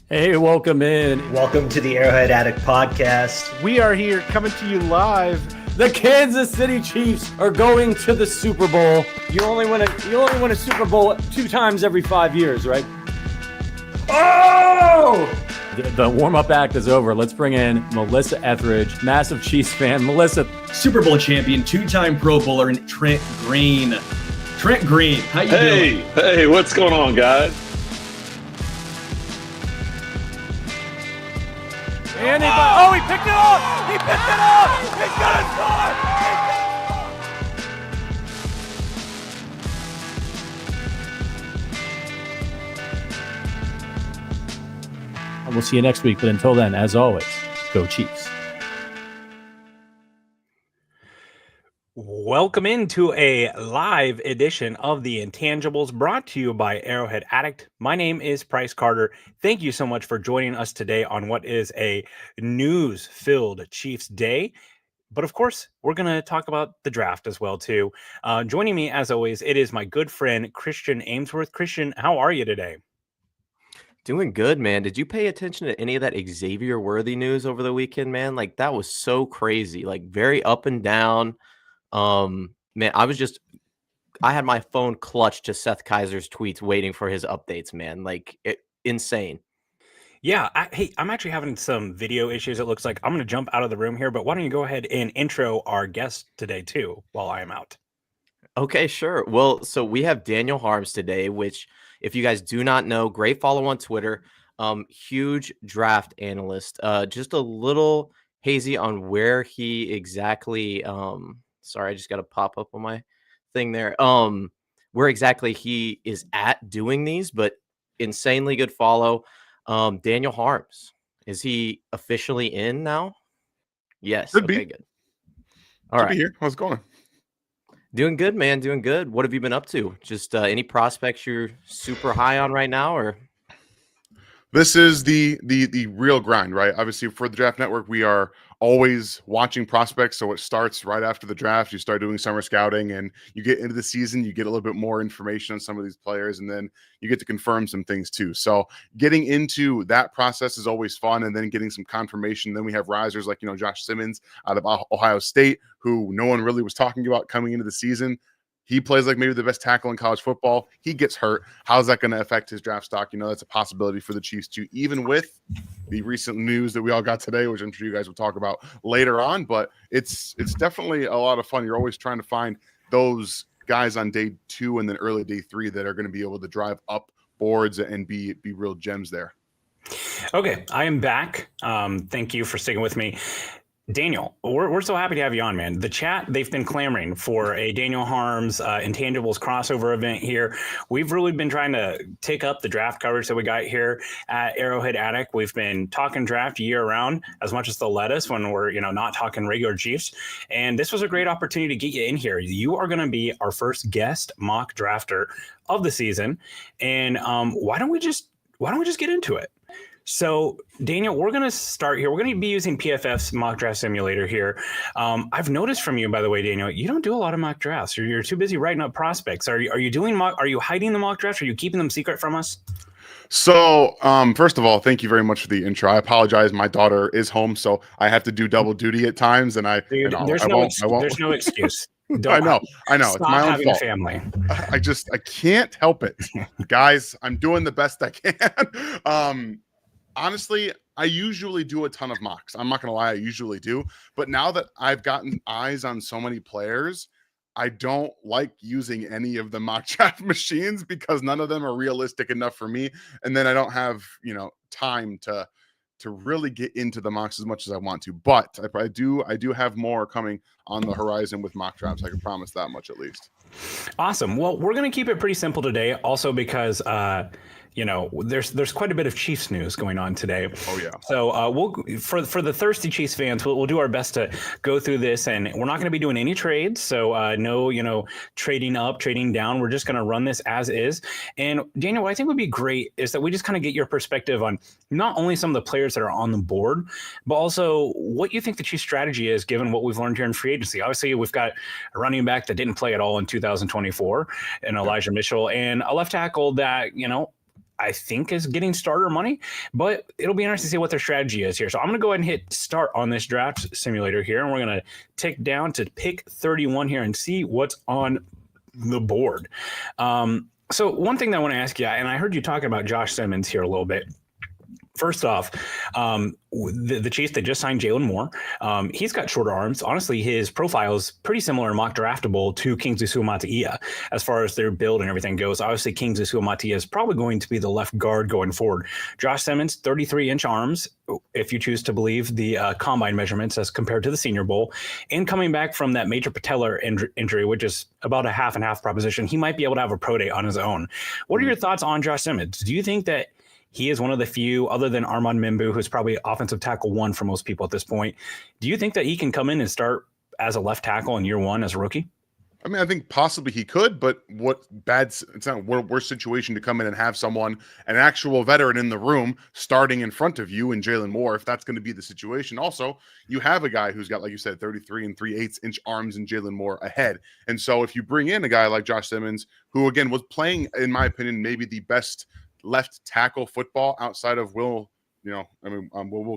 Hey, welcome in. Welcome to the Arrowhead Addict podcast. We are here coming to you live. The Kansas City Chiefs are going to the Super Bowl. You only win a Super Bowl 2 times every 5 years, right? Oh! The warm-up act is over. Let's bring in Melissa Etheridge, massive Chiefs fan. Melissa, Super Bowl champion, 2-time Pro Bowler, and Trent Green. Trent Green, how you doing? Hey, what's going on, guys? And he picked it up! He picked it up! He's gonna and we'll see you next week. But until then, as always, go Chiefs. Welcome into a live edition of the Intangibles brought to you by Arrowhead Addict. My name is Price Carter. Thank you so much for joining us today on what is a news-filled Chiefs day. But of course, we're going to talk about the draft as well, too. Joining me, as always, it is my good friend, Christian Ainsworth. Christian, how are you today? Doing good, man. Did you pay attention to any of that Xavier Worthy news over the weekend, man? Like, that was so crazy. Like, very up and down. Man, I had my phone clutched to Seth Kaiser's tweets waiting for his updates, man. Like, insane. Yeah, I'm actually having some video issues. It looks like I'm going to jump out of the room here, but why don't you go ahead and intro our guest today, too, while I am out? Okay, sure. Well, so we have Daniel Harms today, which, if you guys do not know, great follow on Twitter, huge draft analyst, just a little hazy on where he exactly, sorry, I just got to pop up on my thing there, where exactly he is at doing these, but insanely good follow. Daniel Harms, is he officially in now? Yes. Could okay, be. Good. All right. be here. How's it going? Doing good, man. Doing good. What have you been up to? Just any prospects you're super high on right now, or? This is the real grind, right? Obviously, for the Draft Network, we are always watching prospects. So it starts right after the draft. You start doing summer scouting, and you get into the season. You get a little bit more information on some of these players, and then you get to confirm some things too. So getting into that process is always fun, and then getting some confirmation. Then we have risers like Josh Simmons out of Ohio State, who no one really was talking about coming into the season. He plays like maybe the best tackle in college football. He gets hurt. How's that going to affect his draft stock? That's a possibility for the Chiefs too, even with the recent news that we all got today, which I'm sure you guys will talk about later on. But it's definitely a lot of fun. You're always trying to find those guys on day 2 and then early day 3 that are going to be able to drive up boards and be real gems there. Okay, I am back. Thank you for sticking with me. Daniel, we're so happy to have you on, man. The chat, they've been clamoring for a Daniel Harms Intangibles crossover event here. We've really been trying to take up the draft coverage that we got here at Arrowhead Addict. We've been talking draft year round as much as they'll let us when we're not talking regular Chiefs. And this was a great opportunity to get you in here. You are going to be our first guest mock drafter of the season. And why don't we just get into it? So, Daniel, we're going to start here. We're going to be using PFF's mock draft simulator here. I've noticed from you, by the way, Daniel, you don't do a lot of mock drafts. You're too busy writing up prospects. Are you doing Are you hiding the mock drafts? Are you keeping them secret from us? So, first of all, thank you very much for the intro. I apologize. My daughter is home, so I have to do double duty at times, and there's no excuse. I know. It's my own fault. Family. I can't help it, guys. I'm doing the best I can. Honestly, I usually do a ton of mocks. I'm not going to lie, I usually do. But now that I've gotten eyes on so many players, I don't like using any of the mock draft machines because none of them are realistic enough for me. And then I don't have, time to really get into the mocks as much as I want to. But I do have more coming on the horizon with mock drafts. I can promise that much at least. Awesome. Well, we're going to keep it pretty simple today also because there's quite a bit of Chiefs news going on today. Oh yeah. So we'll for the thirsty Chiefs fans, we'll do our best to go through this, and we're not going to be doing any trades. So no, trading up, trading down. We're just going to run this as is. And Daniel, what I think would be great is that we just kind of get your perspective on not only some of the players that are on the board, but also what you think the Chiefs strategy is given what we've learned here in free agency. Obviously, we've got a running back that didn't play at all in 2024, and Elijah Mitchell, and a left tackle that I think is getting starter money, but it'll be interesting to see what their strategy is here. So I'm going to go ahead and hit start on this draft simulator here, and we're going to tick down to pick 31 here and see what's on the board. So one thing that I want to ask you, and I heard you talking about Josh Simmons here a little bit. First off, the Chiefs, they just signed Jalen Moore. He's got shorter arms. Honestly, his profile is pretty similar and mock draftable to Kingsley Suamataia as far as their build and everything goes. Obviously, Kingsley Suamataia is probably going to be the left guard going forward. Josh Simmons, 33-inch arms, if you choose to believe the combine measurements as compared to the Senior Bowl. And coming back from that major patellar injury, which is about a half and half proposition, he might be able to have a pro day on his own. What are your thoughts on Josh Simmons? Do you think that he is one of the few, other than Armand Mimbu, who's probably offensive tackle 1 for most people at this point? Do you think that he can come in and start as a left tackle in year 1 as a rookie? I mean, I think possibly he could, but it's not a worse situation to come in and have someone, an actual veteran in the room starting in front of you and Jalen Moore, if that's going to be the situation. Also, you have a guy who's got, like you said, 33 3/8-inch arms and Jalen Moore ahead. And so if you bring in a guy like Josh Simmons, who again was playing, in my opinion, maybe the best left tackle football outside of Will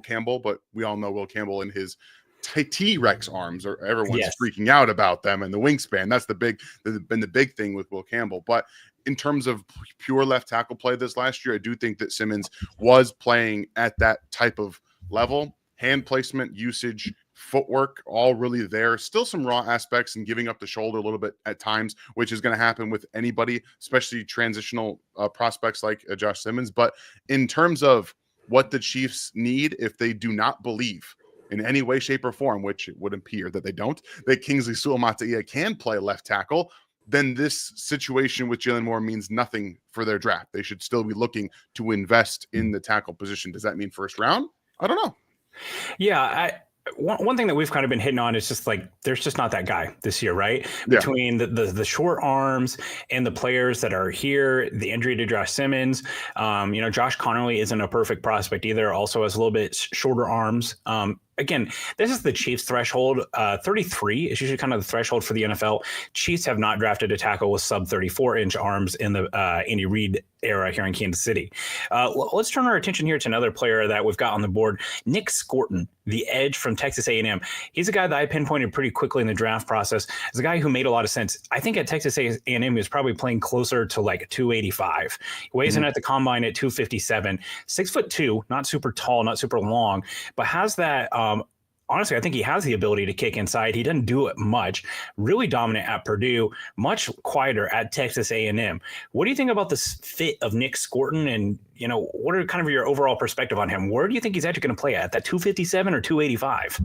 Campbell, but we all know Will Campbell and his T-Rex arms, or everyone's freaking out about them and the wingspan. That's been the big thing with Will Campbell. But in terms of pure left tackle play this last year, I do think that Simmons was playing at that type of level. Hand placement, usage, footwork, all really there. Still some raw aspects and giving up the shoulder a little bit at times, which is going to happen with anybody, especially transitional prospects like Josh Simmons. But in terms of what the Chiefs need, if they do not believe in any way, shape, or form, which it would appear that they don't, that Kingsley Suamataia can play left tackle, then this situation with Jalen Moore means nothing for their draft. They should still be looking to invest in the tackle position. Does that mean first round? I don't know. Yeah, one thing that we've kind of been hitting on is just like there's just not that guy this year, right? Between the short arms and the players that are here, the injury to Josh Simmons, Josh Connerly isn't a perfect prospect either. Also has a little bit shorter arms. Again, this is the Chiefs threshold. 33 is usually kind of the threshold for the NFL. Chiefs have not drafted a tackle with sub 34-inch arms in the Andy Reid era here in Kansas City. Let's turn our attention here to another player that we've got on the board, Nick Scorton, the edge from Texas A&M. He's a guy that I pinpointed pretty quickly in the draft process. He's a guy who made a lot of sense. I think at Texas A&M, he was probably playing closer to like 285. He weighs in at the combine at 257, 6'2", not super tall, not super long, but has that honestly, I think he has the ability to kick inside. He doesn't do it much. Really dominant at Purdue, much quieter at Texas A&M. What do you think about this fit of Nick Scorton? And, what are kind of your overall perspective on him? Where do you think he's actually going to play at? That 257 or 285?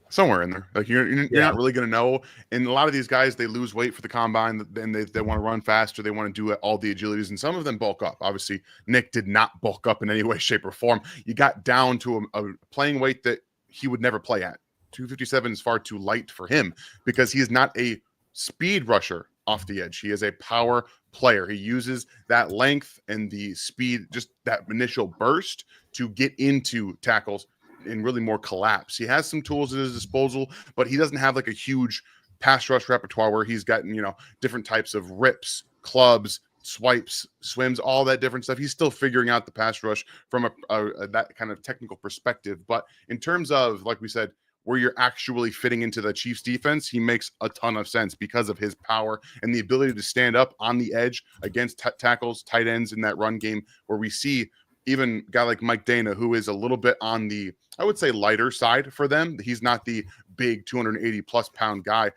Somewhere in there. Like you're not really going to know. And a lot of these guys, they lose weight for the combine, and they want to run faster. They want to do all the agilities, and some of them bulk up. Obviously, Nick did not bulk up in any way, shape, or form. You got down to a playing weight that he would never play at. 257 is far too light for him because he is not a speed rusher off the edge. He is a power player. He uses that length and the speed, just that initial burst, to get into tackles and really more collapse. He has some tools at his disposal, but he doesn't have like a huge pass rush repertoire where he's gotten, different types of rips, clubs, swipes, swims, all that different stuff. He's still figuring out the pass rush from that kind of technical perspective. But in terms of, like we said, where you're actually fitting into the Chiefs defense, he makes a ton of sense because of his power and the ability to stand up on the edge against tackles, tight ends in that run game, where we see even a guy like Mike Dana, who is a little bit on the, I would say, lighter side for them. He's not the big 280+ pound guy.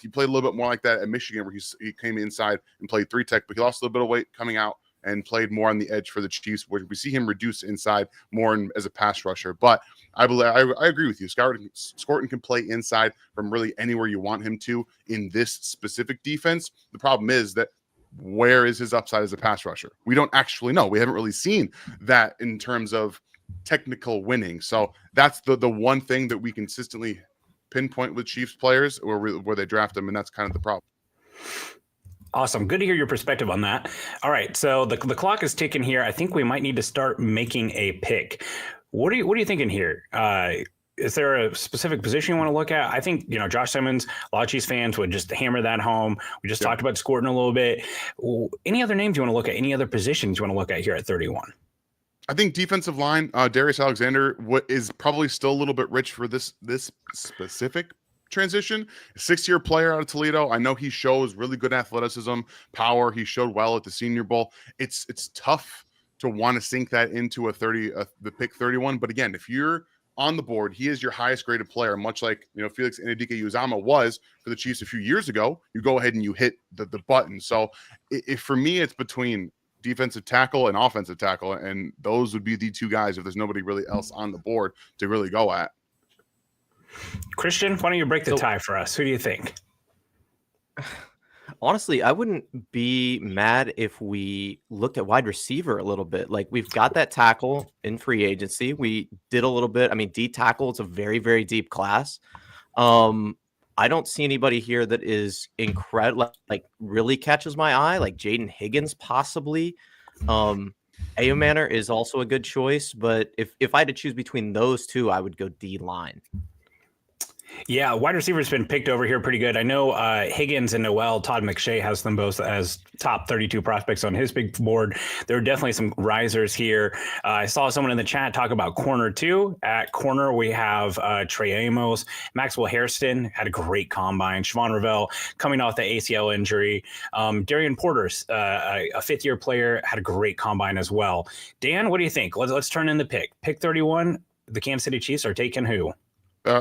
He played a little bit more like that at Michigan, where he came inside and played 3-tech, but he lost a little bit of weight coming out and played more on the edge for the Chiefs, where we see him reduce inside more as a pass rusher. But I agree with you. Scorton can play inside from really anywhere you want him to in this specific defense. The problem is that where is his upside as a pass rusher? We don't actually know. We haven't really seen that in terms of technical winning. So that's the one thing that we consistently pinpoint with Chiefs players where they draft them, and that's kind of the problem. Awesome. Good to hear your perspective on that. All right, so the clock is ticking here. I think we might need to start making a pick. What are you thinking here? is there a specific position you want to look at? I think, Josh Simmons, a lot of Chiefs fans would just hammer that home. We just talked about Scourton a little bit. Any other names you want to look at? Any other positions you want to look at here at 31? I think defensive line, Darius Alexander is probably still a little bit rich for this specific transition. 6-year player out of Toledo. I know he shows really good athleticism, power. He showed well at the Senior Bowl. It's tough to want to sink that into the pick 31. But again, if you're on the board, he is your highest graded player, much like Felix Anudike-Uzomah was for the Chiefs a few years ago. You go ahead and you hit the button. So if for me, it's between defensive tackle and offensive tackle, and those would be the two guys if there's nobody really else on the board to really go at. Christian, why don't you break the tie for us? Who do you think? Honestly, I wouldn't be mad if we looked at wide receiver a little bit. Like, we've got that tackle in free agency. We did a little bit. I mean, D tackle, it's a very, very deep class. I don't see anybody here that is incredible, like really catches my eye, like Jaden Higgins possibly. Manor is also a good choice, but if I had to choose between those two, I would go D line. Yeah, wide receiver's been picked over here pretty good. I know Higgins and Noel, Todd McShay has them both as top 32 prospects on his big board. There are definitely some risers here. I saw someone in the chat talk about corner too. At corner, we have Trey Amos. Maxwell Hairston had a great combine. Siobhan Ravel coming off the ACL injury. Darian Porter's a fifth-year player, had a great combine as well. Dan, what do you think? Let's turn in the pick. Pick 31, the Kansas City Chiefs are taking who?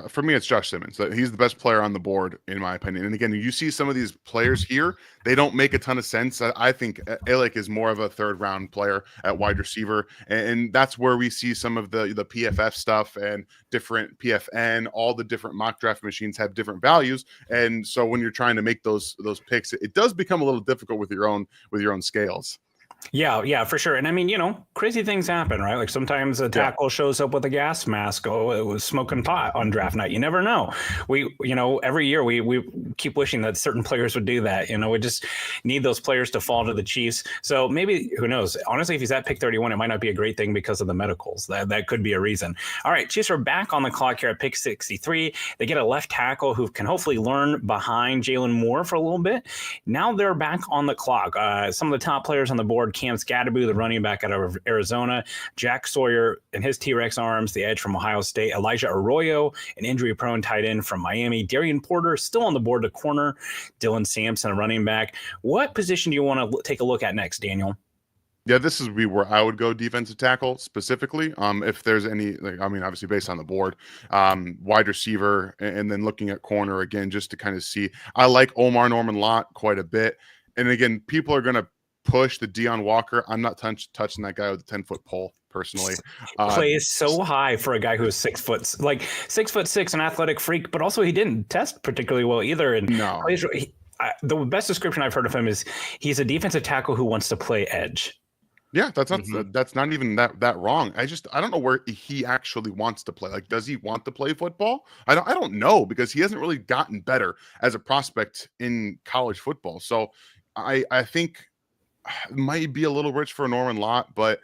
For me, it's Josh Simmons. He's the best player on the board, in my opinion. And again, you see some of these players here, they don't make a ton of sense. I think Alec is more of a third-round player at wide receiver, and that's where we see some of the PFF stuff and different PFN. All the different mock draft machines have different values, and so when you're trying to make those picks, it does become a little difficult with your own scales. Yeah, for sure. And I mean, crazy things happen, right? Like sometimes a tackle shows up with a gas mask. Oh, it was smoking pot on draft night. You never know. Every year we keep wishing that certain players would do that. We just need those players to fall to the Chiefs. So maybe, who knows? Honestly, if he's at pick 31, it might not be a great thing because of the medicals. That could be a reason. All right, Chiefs are back on the clock here at pick 63. They get a left tackle who can hopefully learn behind Jalen Moore for a little bit. Now they're back on the clock. Some of the top players on the board: Cam Scadaboo, the running back out of Arizona; Jack Sawyer and his T-Rex arms, the edge from Ohio State; Elijah Arroyo, an injury-prone tight end from Miami; Darian Porter still on the board to corner; Dylan Sampson, a running back. What position do you want to take a look at next, Daniel? Yeah, this is where I would go defensive tackle specifically. If there's any, obviously based on the board, wide receiver, and then looking at corner again, just to kind of see. I like Omar Norman Lott quite a bit. And again, people are going to push the Deion Walker. I'm not touching that guy with a 10-foot pole personally. Plays so high for a guy who's 6 foot, like 6'6", an athletic freak, but also he didn't test particularly well either. And no, the best description I've heard of him is he's a defensive tackle who wants to play edge. Yeah, that's not even that wrong. I don't know where he actually wants to play. Like, does he want to play football? I don't know, because he hasn't really gotten better as a prospect in college football. So I think it might be a little rich for Norman Lott, but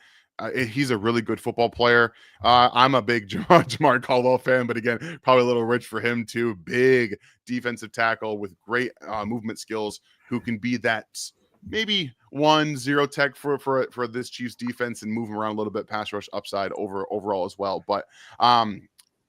he's a really good football player. I'm a big Jamar Caldwell fan, but again, probably a little rich for him too. Big defensive tackle with great movement skills, who can be that maybe 1-0 tech for this Chiefs defense and move him around a little bit, pass rush upside overall as well. But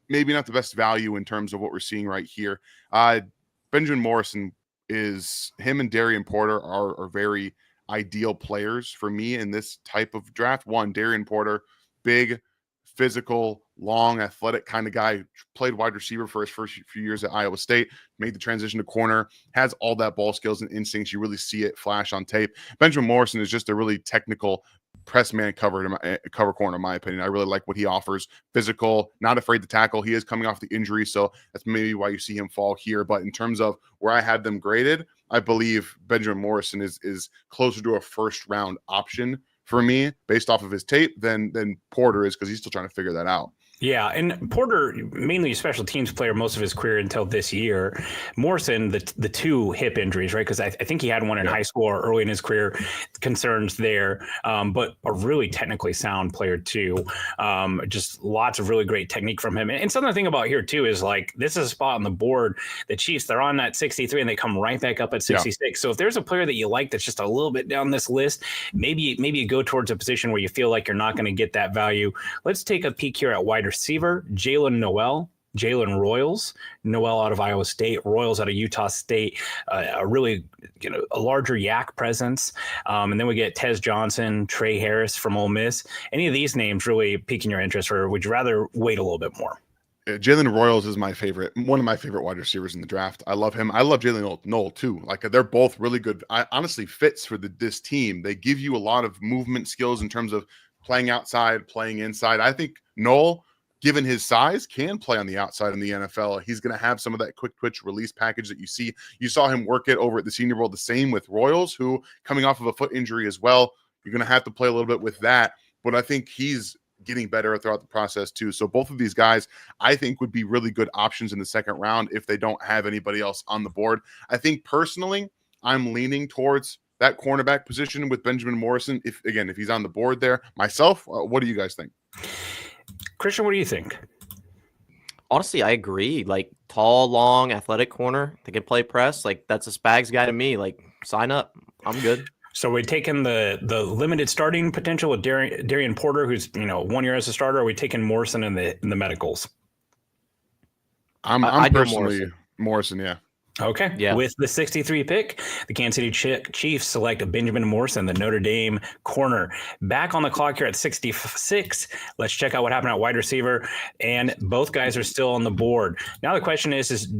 maybe not the best value in terms of what we're seeing right here. Benjamin Morrison him and Darian Porter are very ideal players for me in this type of draft. One, Darian Porter, big, physical, long, athletic kind of guy, played wide receiver for his first few years at Iowa State, made the transition to corner, has all that ball skills and instincts. You really see it flash on tape. Benjamin Morrison is just a really technical press man cover corner, in my opinion. I really like what he offers. Physical, not afraid to tackle. He is coming off the injury, so that's maybe why you see him fall here. But in terms of where I had them graded, I believe Benjamin Morrison is closer to a first-round option for me based off of his tape than Porter is, because he's still trying to figure that out. Yeah, and Porter, mainly a special teams player most of his career until this year. Morrison, the two hip injuries, right? Because I think he had one in high school or early in his career, concerns there. But a really technically sound player too. Just lots of really great technique from him. And something to think about here too is like this is a spot on the board. The Chiefs, they're on that 63 and they come right back up at 66. Yeah. So if there's a player that you like that's just a little bit down this list, maybe you go towards a position where you feel like you're not going to get that value. Let's take a peek here at wide receiver. Jalen Royals, Noel out of Iowa State, Royals out of Utah State, a really a larger yak presence. And then we get Tez Johnson, Trey Harris from Ole Miss. Any of these names really piquing your interest, or would you rather wait a little bit more? Jalen Royals is one of my favorite wide receivers in the draft. I love him. I love Jalen Noel too. Like they're both really good. Honestly, fits for this team. They give you a lot of movement skills in terms of playing outside, playing inside. I think Noel, given his size, can play on the outside in the NFL. He's going to have some of that quick twitch release package that you see. You saw him work it over at the Senior Bowl. The same with Royals, who coming off of a foot injury as well. You're going to have to play a little bit with that. But I think he's getting better throughout the process too. So both of these guys, I think, would be really good options in the second round if they don't have anybody else on the board. I think personally, I'm leaning towards that cornerback position with Benjamin Morrison. If he's on the board there. Myself, what do you guys think? Christian, what do you think? Honestly, I agree. Like tall, long, athletic corner. They can play press. Like that's a Spags guy to me. Like sign up. I'm good. So we're taking the limited starting potential with Darian Porter, who's 1 year as a starter. Or are we taking Morrison in the medicals? I'm personally Morrison. Yeah. Okay. Yeah. With the 63 pick, the Kansas City Chiefs select Benjamin Morrison, the Notre Dame corner. Back on the clock here at 66. Let's check out what happened at wide receiver. And both guys are still on the board. Now the question is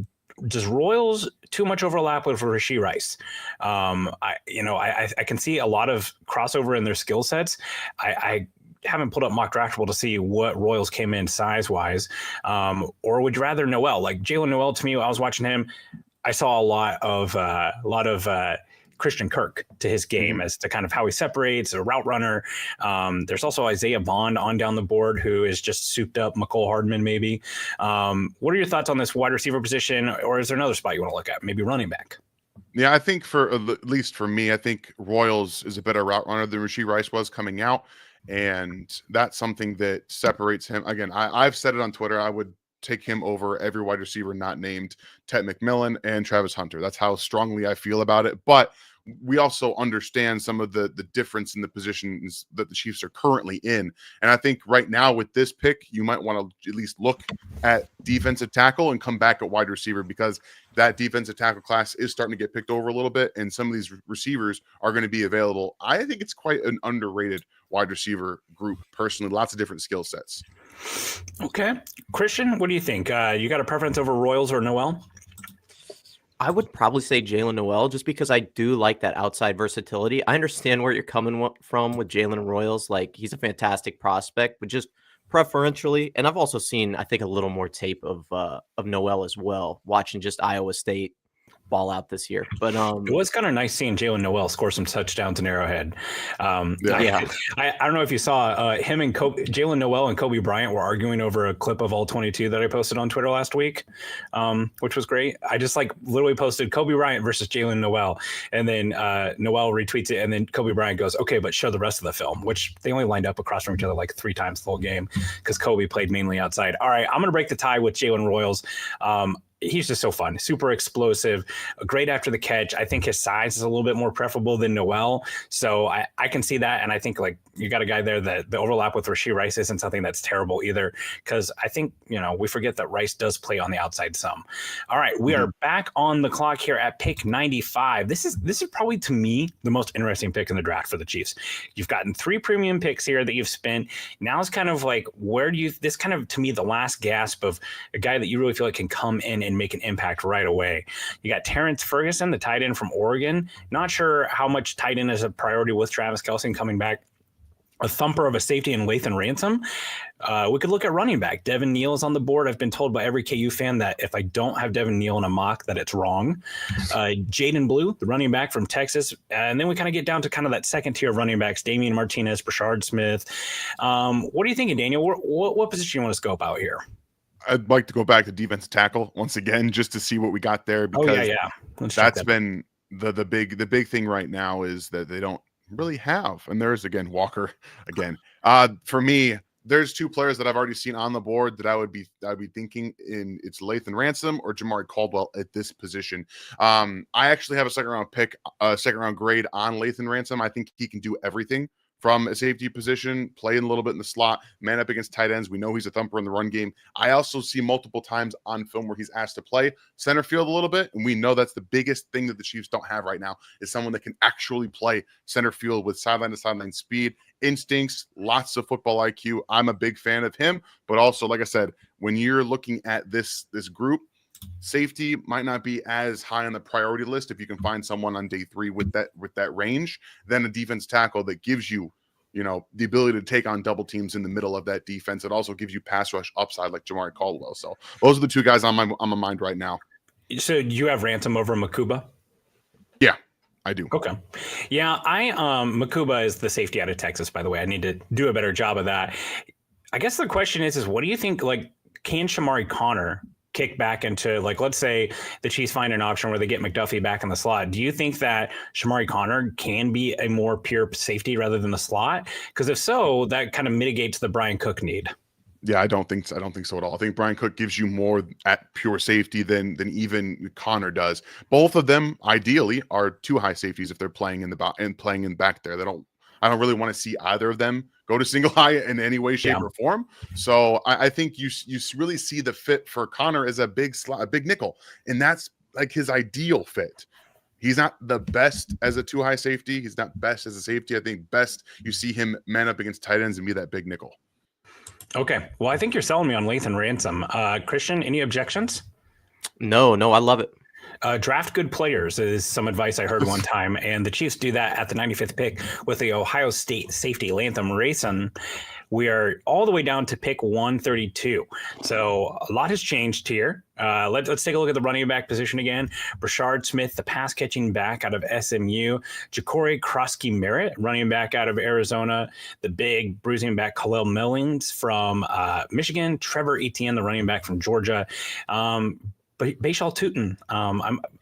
does Royals too much overlap with Rashee Rice? I can see a lot of crossover in their skill sets. I haven't pulled up Mock Draftable to see what Royals came in size-wise. Or would you rather Noel? Like Jalen Noel, to me, I was watching him, I saw a lot of Christian Kirk to his game as to kind of how he separates, a route runner. There's also Isaiah Bond on down the board, who is just souped up McCole Hardman maybe. What are your thoughts on this wide receiver position, or is there another spot you want to look at? Maybe running back. Yeah, I think at least for me, I think Royals is a better route runner than Rashee Rice was coming out. And that's something that separates him. Again, I've said it on Twitter. I would take him over every wide receiver not named Ted McMillan and Travis Hunter. That's how strongly I feel about it. But we also understand some of the difference in the positions that the Chiefs are currently in. And I think right now with this pick, you might want to at least look at defensive tackle and come back at wide receiver, because that defensive tackle class is starting to get picked over a little bit. And some of these receivers are going to be available. I think it's quite an underrated wide receiver group personally, lots of different skill sets. Okay. Christian, what do you think? You got a preference over Royals or Noel? I would probably say Jalen Noel, just because I do like that outside versatility. I understand where you're coming from with Jalen Royals. Like, he's a fantastic prospect, but just preferentially. And I've also seen, I think, a little more tape of Noel as well, watching just Iowa State ball out this year. But it was kind of nice seeing Jalen Noel score some touchdowns in Arrowhead. I don't know if you saw him and Jalen Noel and Kobe Bryant were arguing over a clip of All 22 that I posted on Twitter last week, which was great. I just literally posted Kobe Bryant versus Jalen Noel, and then Noel retweets it, and then Kobe Bryant goes, "Okay, but show the rest of the film," which they only lined up across from each other like 3 times the whole game because Kobe played mainly outside. All right, I'm going to break the tie with Jalen Royals. He's just so fun, super explosive, great after the catch. I think his size is a little bit more preferable than Noel. So I can see that. And I think you got a guy there that the overlap with Rashee Rice isn't something that's terrible either. Cause I think, we forget that Rice does play on the outside some. All right. We are back on the clock here at pick 95. This is probably, to me, the most interesting pick in the draft for the Chiefs. You've gotten 3 premium picks here that you've spent. Now it's kind of this kind of, to me, the last gasp of a guy that you really feel like can come in and make an impact right away. You got Terrence Ferguson, the tight end from Oregon. Not sure how much tight end is a priority with Travis Kelce coming back. A thumper of a safety in Lathan Ransom. We could look at running back. Devin Neal is on the board. I've been told by every KU fan that if I don't have Devin Neal in a mock, that it's wrong. Jaden Blue, the running back from Texas. And then we kind of get down to kind of that second tier of running backs, Damian Martinez, Brashard Smith. What are you thinking, Daniel? What position you want to scope out here? I'd like to go back to defensive tackle once again, just to see what we got there, because that's been the big thing right now is that they don't really have. And there's again Walker again. For me, there's two players that I've already seen on the board that I'd be thinking in. It's Lathan Ransom or Jamari Caldwell at this position. I actually have a second round grade on Lathan Ransom. I think he can do everything from a safety position, play in a little bit in the slot, man up against tight ends. We know he's a thumper in the run game. I also see multiple times on film where he's asked to play center field a little bit, and we know that's the biggest thing that the Chiefs don't have right now is someone that can actually play center field with sideline to sideline speed, instincts, lots of football IQ. I'm a big fan of him, but also, like I said, when you're looking at this group, safety might not be as high on the priority list if you can find someone on day 3 with that range, then a defense tackle that gives you, the ability to take on double teams in the middle of that defense. It also gives you pass rush upside like Jamari Caldwell. So those are the two guys on my mind right now. So you have Ransom over Makuba? Yeah, I do. Okay. Yeah, Makuba is the safety out of Texas, by the way. I need to do a better job of that. I guess the question is what do you think, can Shamari Connor kick back into, let's say the Chiefs find an option where they get McDuffie back in the slot? Do you think that Shamari Connor can be a more pure safety rather than the slot? Because if so, that kind of mitigates the Brian Cook need. Yeah, I don't think so at all. I think Brian Cook gives you more at pure safety than even Connor does. Both of them ideally are two high safeties if they're playing in back there. I don't really want to see either of them go to single high in any way, shape, or form. So I think you really see the fit for Connor as a big nickel, and that's like his ideal fit. He's not the best as a two high safety. He's not best as a safety. I think best you see him man up against tight ends and be that big nickel. Okay. Well, I think you're selling me on Lathan Ransom. Christian, any objections? No, I love it. Draft good players is some advice I heard one time, and the Chiefs do that at the 95th pick with the Ohio State safety Lathan Ransom. We are all the way down to pick 132. So a lot has changed here. Let's take a look at the running back position again. Brashard Smith, the pass catching back out of SMU. Ja'Cory Krosky-Merritt, running back out of Arizona. The big bruising back Khalil Millings from Michigan. Trevor Etienne, the running back from Georgia. Bashal Tutin,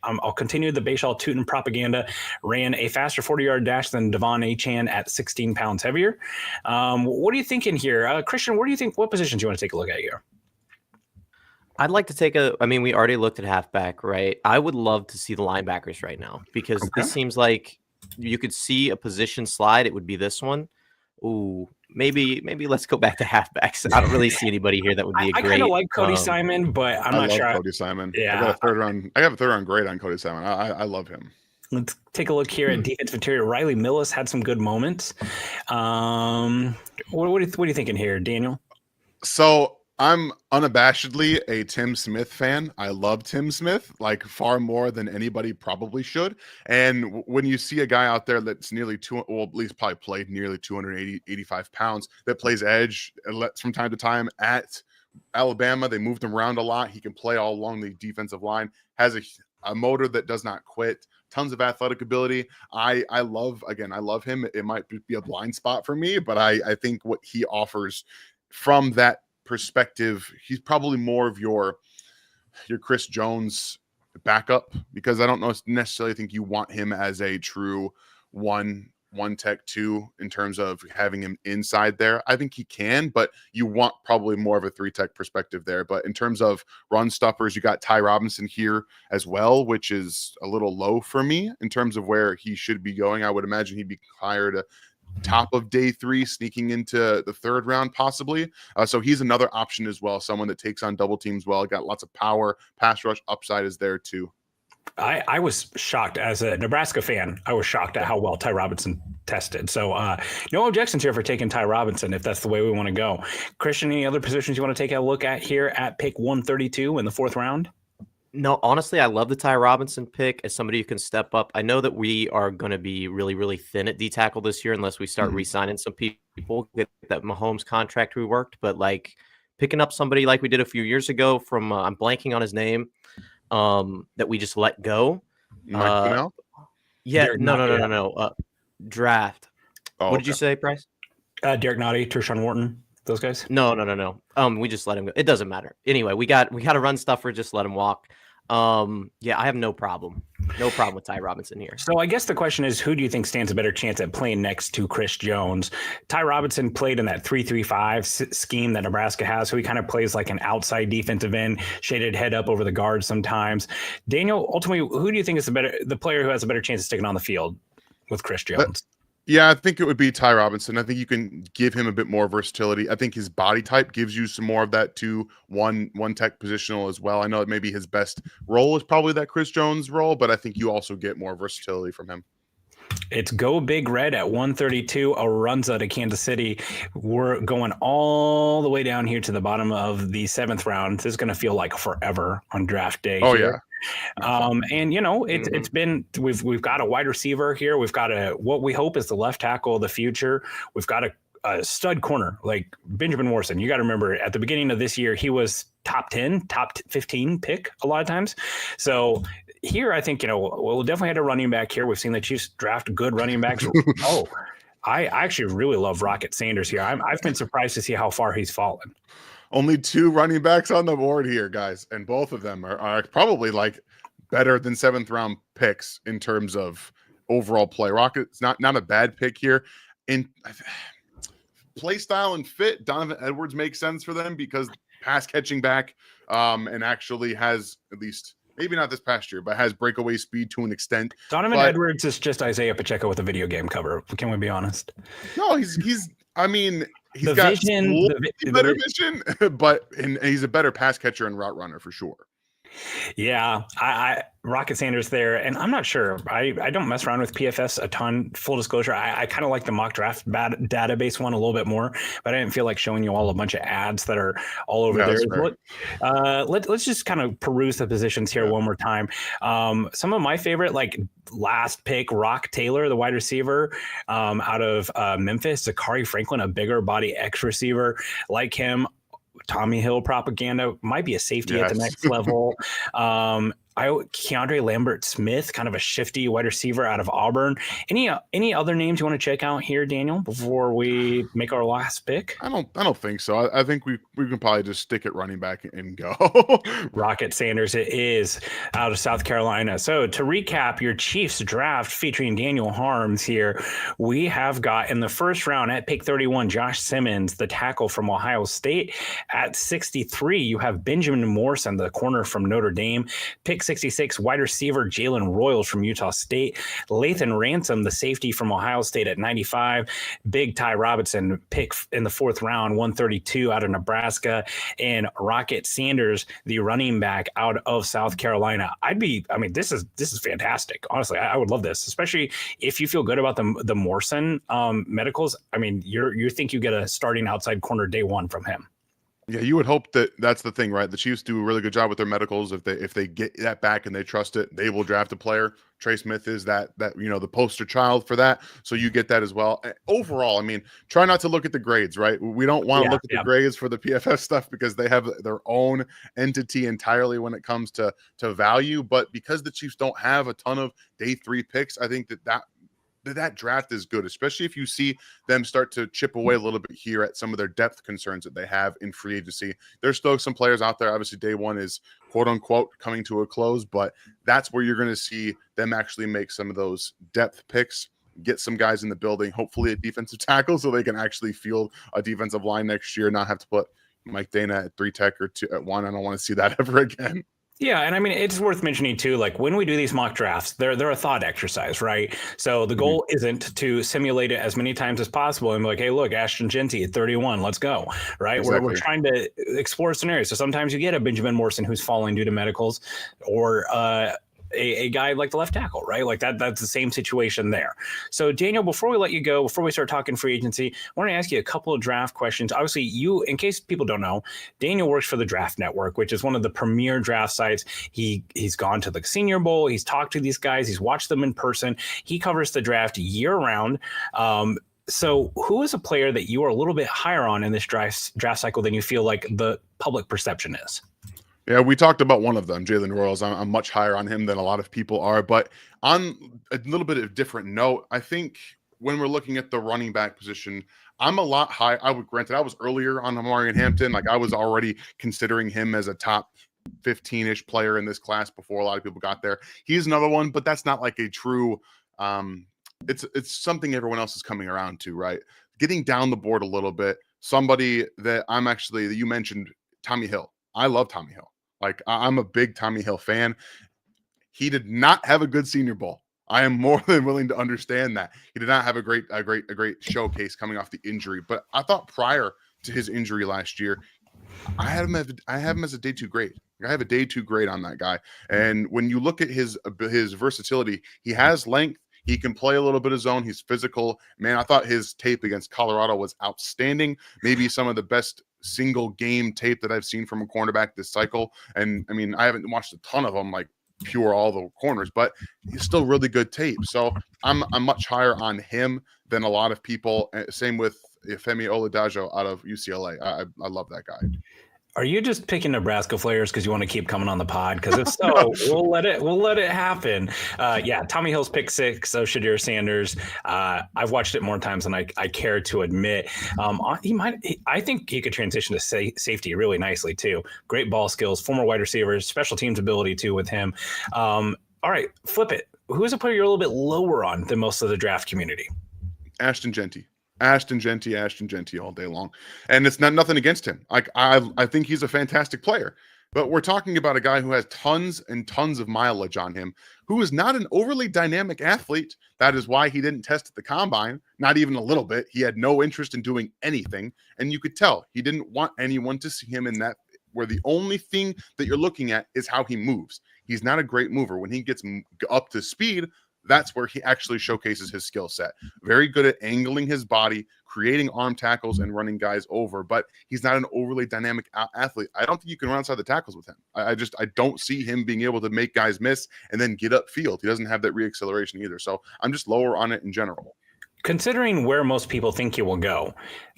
I'll continue the Bashal Tutin propaganda, ran a faster 40-yard dash than Devon Achane at 16 pounds heavier. What are you thinking here? Christian, what positions do you want to take a look at here? I'd like to we already looked at halfback, right? I would love to see the linebackers right now because This seems like you could see a position slide. It would be this one. Ooh, maybe let's go back to halfbacks. I don't really see anybody here that would be a great. I kind of like Cody Simon, but I'm not sure. Cody Simon. Yeah, I got a third round grade on Cody Simon. I love him. Let's take a look here at defensive interior. Riley Millis had some good moments. What are you thinking here, Daniel? So I'm unabashedly a Tim Smith fan. I love Tim Smith, far more than anybody probably should. And when you see a guy out there that's at least probably played nearly 285 pounds, that plays edge from time to time at Alabama, they moved him around a lot. He can play all along the defensive line, has a motor that does not quit, tons of athletic ability. I love him. It might be a blind spot for me, but I think what he offers from that perspective, he's probably more of your Chris Jones backup, because I don't necessarily think you want him as a true one tech two in terms of having him inside there. I think he can, but you want probably more of a 3-tech perspective there. But in terms of run stuffers, you got Ty Robinson here as well, which is a little low for me in terms of where he should be going. I would imagine he'd be higher to top of day 3, sneaking into the 3rd round possibly. So he's another option as well, someone that takes on double teams well, got lots of power, pass rush upside is there too. I was shocked as a Nebraska fan. I was shocked at how well Ty Robinson tested. So no objections here for taking Ty Robinson if that's the way we want to go. Christian, any other positions you want to take a look at here at pick 132 in the 4th round? No, honestly, I love the Ty Robinson pick as somebody who can step up. I know that we are going to be really, really thin at D tackle this year unless we start re-signing some people, get that Mahomes contract reworked. But like picking up somebody like we did a few years ago from I'm blanking on his name, that we just let go. Mike Pennell? Yeah, Derek no. Draft. Oh, What did you say, Price? Derek Nottie, Tershawn Wharton, those guys. No. We just let him go. It doesn't matter. Anyway, we got to run stuff or just let him walk. Yeah, I have no problem with Ty Robinson here. So I guess the question is, who do you think stands a better chance at playing next to Chris Jones? Ty Robinson played in that 3-3-5 scheme that Nebraska has, so he kind of plays like an outside defensive end, shaded head up over the guard sometimes. Daniel, ultimately, who do you think is the player who has a better chance of sticking on the field with Chris Jones? Yeah, I think it would be Ty Robinson. I think you can give him a bit more versatility. I think his body type gives you some more of that 2-1 tech positional as well. I know that maybe his best role is probably that Chris Jones role, but I think you also get more versatility from him. It's go big red at 132, Arunza to Kansas City. We're going all the way down here to the bottom of the 7th round. This is going to feel like forever on draft day. Oh, here. yeah. And it's been, we've got a wide receiver here. We've got what we hope is the left tackle of the future. We've got a stud corner like Benjamin Morrison. You got to remember at the beginning of this year, he was top 10, top 15 pick a lot of times. So here, I think, we'll definitely had a running back here. We've seen the Chiefs draft good running backs. I actually really love Rocket Sanders here. I've been surprised to see how far he's fallen. Only 2 running backs on the board here, guys, and both of them are probably like better than 7th round picks in terms of overall play. Rocket's not a bad pick here. In play style and fit, Donovan Edwards makes sense for them because pass catching back, and actually has, at least maybe not this past year, but has breakaway speed to an extent. Donovan Edwards is just Isaiah Pacheco with a video game cover. Can we be honest? No, he's The got vision, better vision, but he's a better pass catcher and route runner for sure. Yeah, I Rocket Sanders there, and I'm not sure. I don't mess around with PFS a ton. Full disclosure, I kind of like the mock draft database one a little bit more, but I didn't feel like showing you all a bunch of ads that are all over there. Let's just kind of peruse the positions here one more time. Some of my favorite, like last pick, Rock Taylor, the wide receiver out of Memphis. Zachary Franklin, a bigger body X receiver, like him. Tommy Hill propaganda, might be a safety at the next level. Keandre Lambert-Smith, kind of a shifty wide receiver out of Auburn. Any other names you want to check out here, Daniel, before we make our last pick? I don't think so. I think we can probably just stick at running back and go. Rocket Sanders, it is out of South Carolina. So to recap your Chiefs draft featuring Daniel Harms here, we have got in the first round at pick 31, Josh Simmons, the tackle from Ohio State. At 63, you have Benjamin Morrison, the corner from Notre Dame. Pick 66, wide receiver Jalen Royals from Utah State. Lathan Ransom, the safety from Ohio State at 95. Big Ty Robinson, pick in the 4th round, 132 out of Nebraska. And Rocket Sanders, the running back out of South Carolina. This is fantastic. Honestly, I would love this, especially if you feel good about the Morrison medicals. You think you get a starting outside corner day one from him. Yeah, you would hope that's the thing, right? The Chiefs do a really good job with their medicals. If they get that back and they trust it, they will draft a player. Trey Smith is that the poster child for that. So you get that as well. Overall, try not to look at the grades, right? We don't want to look at the grades for the PFF stuff because they have their own entity entirely when it comes to value. But because the Chiefs don't have a ton of day 3 picks, I think that draft is good, especially if you see them start to chip away a little bit here at some of their depth concerns that they have in free agency. There's still some players out there. Obviously, day 1 is quote unquote coming to a close, but that's where you're going to see them actually make some of those depth picks, get some guys in the building, hopefully a defensive tackle so they can actually field a defensive line next year, not have to put Mike Dana at 3 tech or 2 at 1. I don't want to see that ever again. Yeah, and it's worth mentioning too, like when we do these mock drafts, they're a thought exercise, right? So the goal isn't to simulate it as many times as possible and be like, hey, look, Ashton Genty at 31, let's go, right? Exactly. We're trying to explore scenarios. So sometimes you get a Benjamin Morrison who's falling due to medicals, or a guy like the left tackle, right? Like that's the same situation there. So Daniel, before we let you go, before we start talking free agency, I want to ask you a couple of draft questions. Obviously, in case people don't know, Daniel works for the Draft Network, which is one of the premier draft sites. He's gone to the Senior Bowl. He's talked to these guys. He's watched them in person. He covers the draft year round. So who is a player that you are a little bit higher on in this draft cycle than you feel like the public perception is? Yeah, we talked about one of them, Jalen Royals. I'm much higher on him than a lot of people are. But on a little bit of different note, I think when we're looking at the running back position, I'm a lot high. I was earlier on Amari Hampton. Like I was already considering him as a top 15-ish player in this class before a lot of people got there. He's another one, but that's not like a true it's something everyone else is coming around to, right? Getting down the board a little bit. Somebody that you mentioned, Tommy Hill. I love Tommy Hill. Like I'm a big Tommy Hill fan. He did not have a good Senior Bowl. I am more than willing to understand that. He did not have a great showcase coming off the injury. But I thought prior to his injury last year, I have him as a day 2 grade. I have a day 2 grade on that guy. And when you look at his versatility, he has length. He can play a little bit of zone. He's physical. Man, I thought his tape against Colorado was outstanding. Maybe some of the best single game tape that I've seen from a cornerback this cycle. And I mean, I haven't watched a ton of them, like pure all the corners, but he's still really good tape. So I'm much higher on him than a lot of people. Same with Femi Oladajo out of UCLA. I love that guy. Are you just picking Nebraska players because you want to keep coming on the pod? Because if so, we'll let it happen. Yeah, Tommy Hill's pick 6. So Shadir Sanders. I've watched it more times than I care to admit. I think he could transition to safety really nicely too. Great ball skills, former wide receivers, special teams ability too with him. All right, flip it. Who's a player you're a little bit lower on than most of the draft community? Ashton Genty all day long. And it's nothing against him. Like I think he's a fantastic player, but we're talking about a guy who has tons and tons of mileage on him, who is not an overly dynamic athlete. That is why he didn't test at the combine, not even a little bit. He had no interest in doing anything. And you could tell he didn't want anyone to see him in that, where the only thing that you're looking at is how he moves. He's not a great mover. When he gets up to speed, that's where he actually showcases his skill set. Very good at angling his body, creating arm tackles, and running guys over, but he's not an overly dynamic athlete. I don't think you can run outside the tackles with him. I don't see him being able to make guys miss and then get upfield. He doesn't have that reacceleration either. So I'm just lower on it in general. Considering where most people think he will go,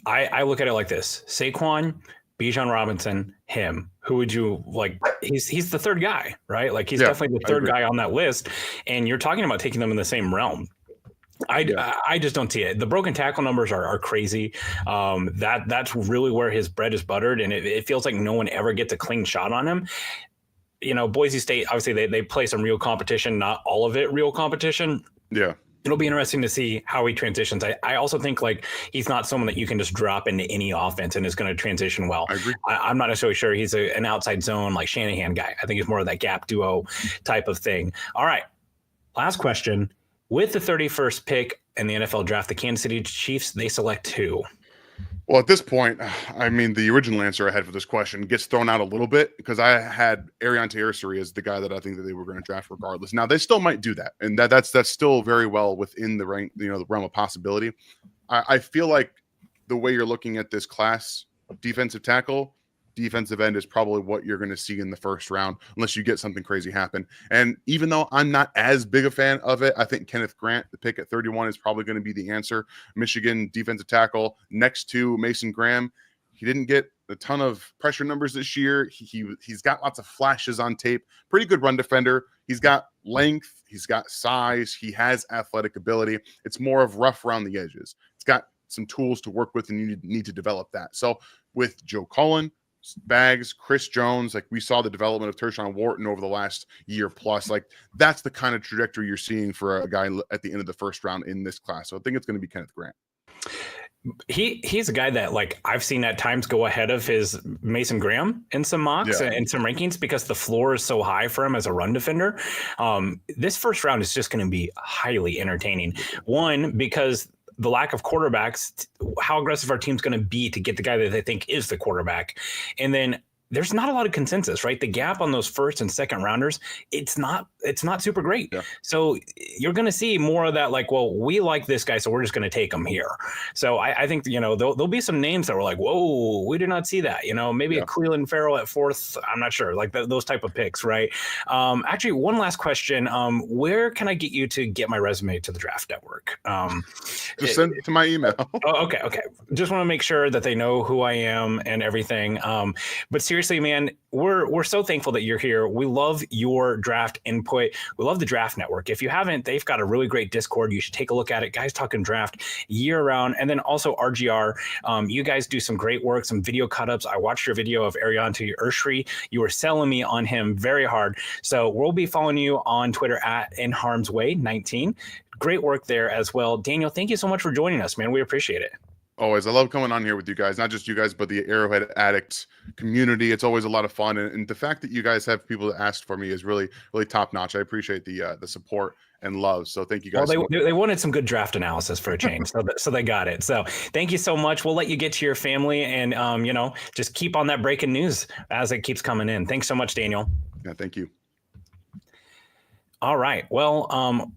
I look at it like this. Saquon, Bijan Robinson, him. Who would you like? He's the third guy, right? Like he's definitely the third guy on that list. And you're talking about taking them in the same realm. I just don't see it. The broken tackle numbers are crazy. That's really where his bread is buttered. And it feels like no one ever gets a clean shot on him. You know, Boise State, obviously they play some real competition, not all of it real competition. Yeah. It'll be interesting to see how he transitions. I also think like he's not someone that you can just drop into any offense and is going to transition well. I agree. I'm not necessarily sure he's an outside zone like Shanahan guy. I think he's more of that gap duo type of thing. All right. Last question. With the 31st pick in the NFL draft, the Kansas City Chiefs, they select who? Well, at this point, I mean, the original answer I had for this question gets thrown out a little bit because I had Arion Tersary as the guy that I think that they were going to draft regardless. Now, they still might do that, and that's still very well within the rank, the realm of possibility. I feel like the way you're looking at this class, defensive tackle, defensive end is probably what you're going to see in the first round, unless you get something crazy happen. And even though I'm not as big a fan of it, I think Kenneth Grant, the pick at 31, is probably going to be the answer. Michigan defensive tackle next to Mason Graham. He didn't get a ton of pressure numbers this year. He's got lots of flashes on tape. Pretty good run defender. He's got length. He's got size. He has athletic ability. It's more of rough around the edges. It's got some tools to work with, and you need to develop that. So with Joe Cullen, Bags, Chris Jones, like we saw the development of Tershawn Wharton over the last year plus. Like that's the kind of trajectory you're seeing for a guy at the end of the first round in this class. So I think it's going to be Kenneth Grant. He's a guy that like I've seen at times go ahead of his Mason Graham in some mocks and some rankings because the floor is so high for him as a run defender. This first round is just going to be highly entertaining. One, because the lack of quarterbacks, how aggressive our team's going to be to get the guy that they think is the quarterback. And then there's not a lot of consensus, right? The gap on those first and second rounders, it's not super great. Yeah. So you're going to see more of that, like, well, we like this guy, so we're just going to take him here. So I think, there'll be some names that were like, whoa, we did not see that. Maybe a Cleveland Farrell at fourth. I'm not sure, like those type of picks, right? Actually, one last question. Where can I get you to get my resume to the Draft Network? Just send it to my email. Okay. Just want to make sure that they know who I am and everything. But seriously, man, we're so thankful that you're here. We love your draft input. We love the Draft Network. If you haven't, they've got a really great Discord. You should take a look at it. Guys talking draft year round. And then also RGR. You guys do some great work, some video cut-ups. I watched your video of Arianto Urshri. You were selling me on him very hard. So we'll be following you on Twitter at InHarmsWay19. Great work there as well. Daniel, thank you so much for joining us, man. We appreciate it. Always. I love coming on here with you guys, not just you guys, but the Arrowhead Addict community. It's always a lot of fun. And the fact that you guys have people that asked for me is really, really top notch. I appreciate the support and love. So thank you guys. Well, they wanted some good draft analysis for a change. so they got it. So thank you so much. We'll let you get to your family and, just keep on that breaking news as it keeps coming in. Thanks so much, Daniel. Yeah, thank you. All right. Well,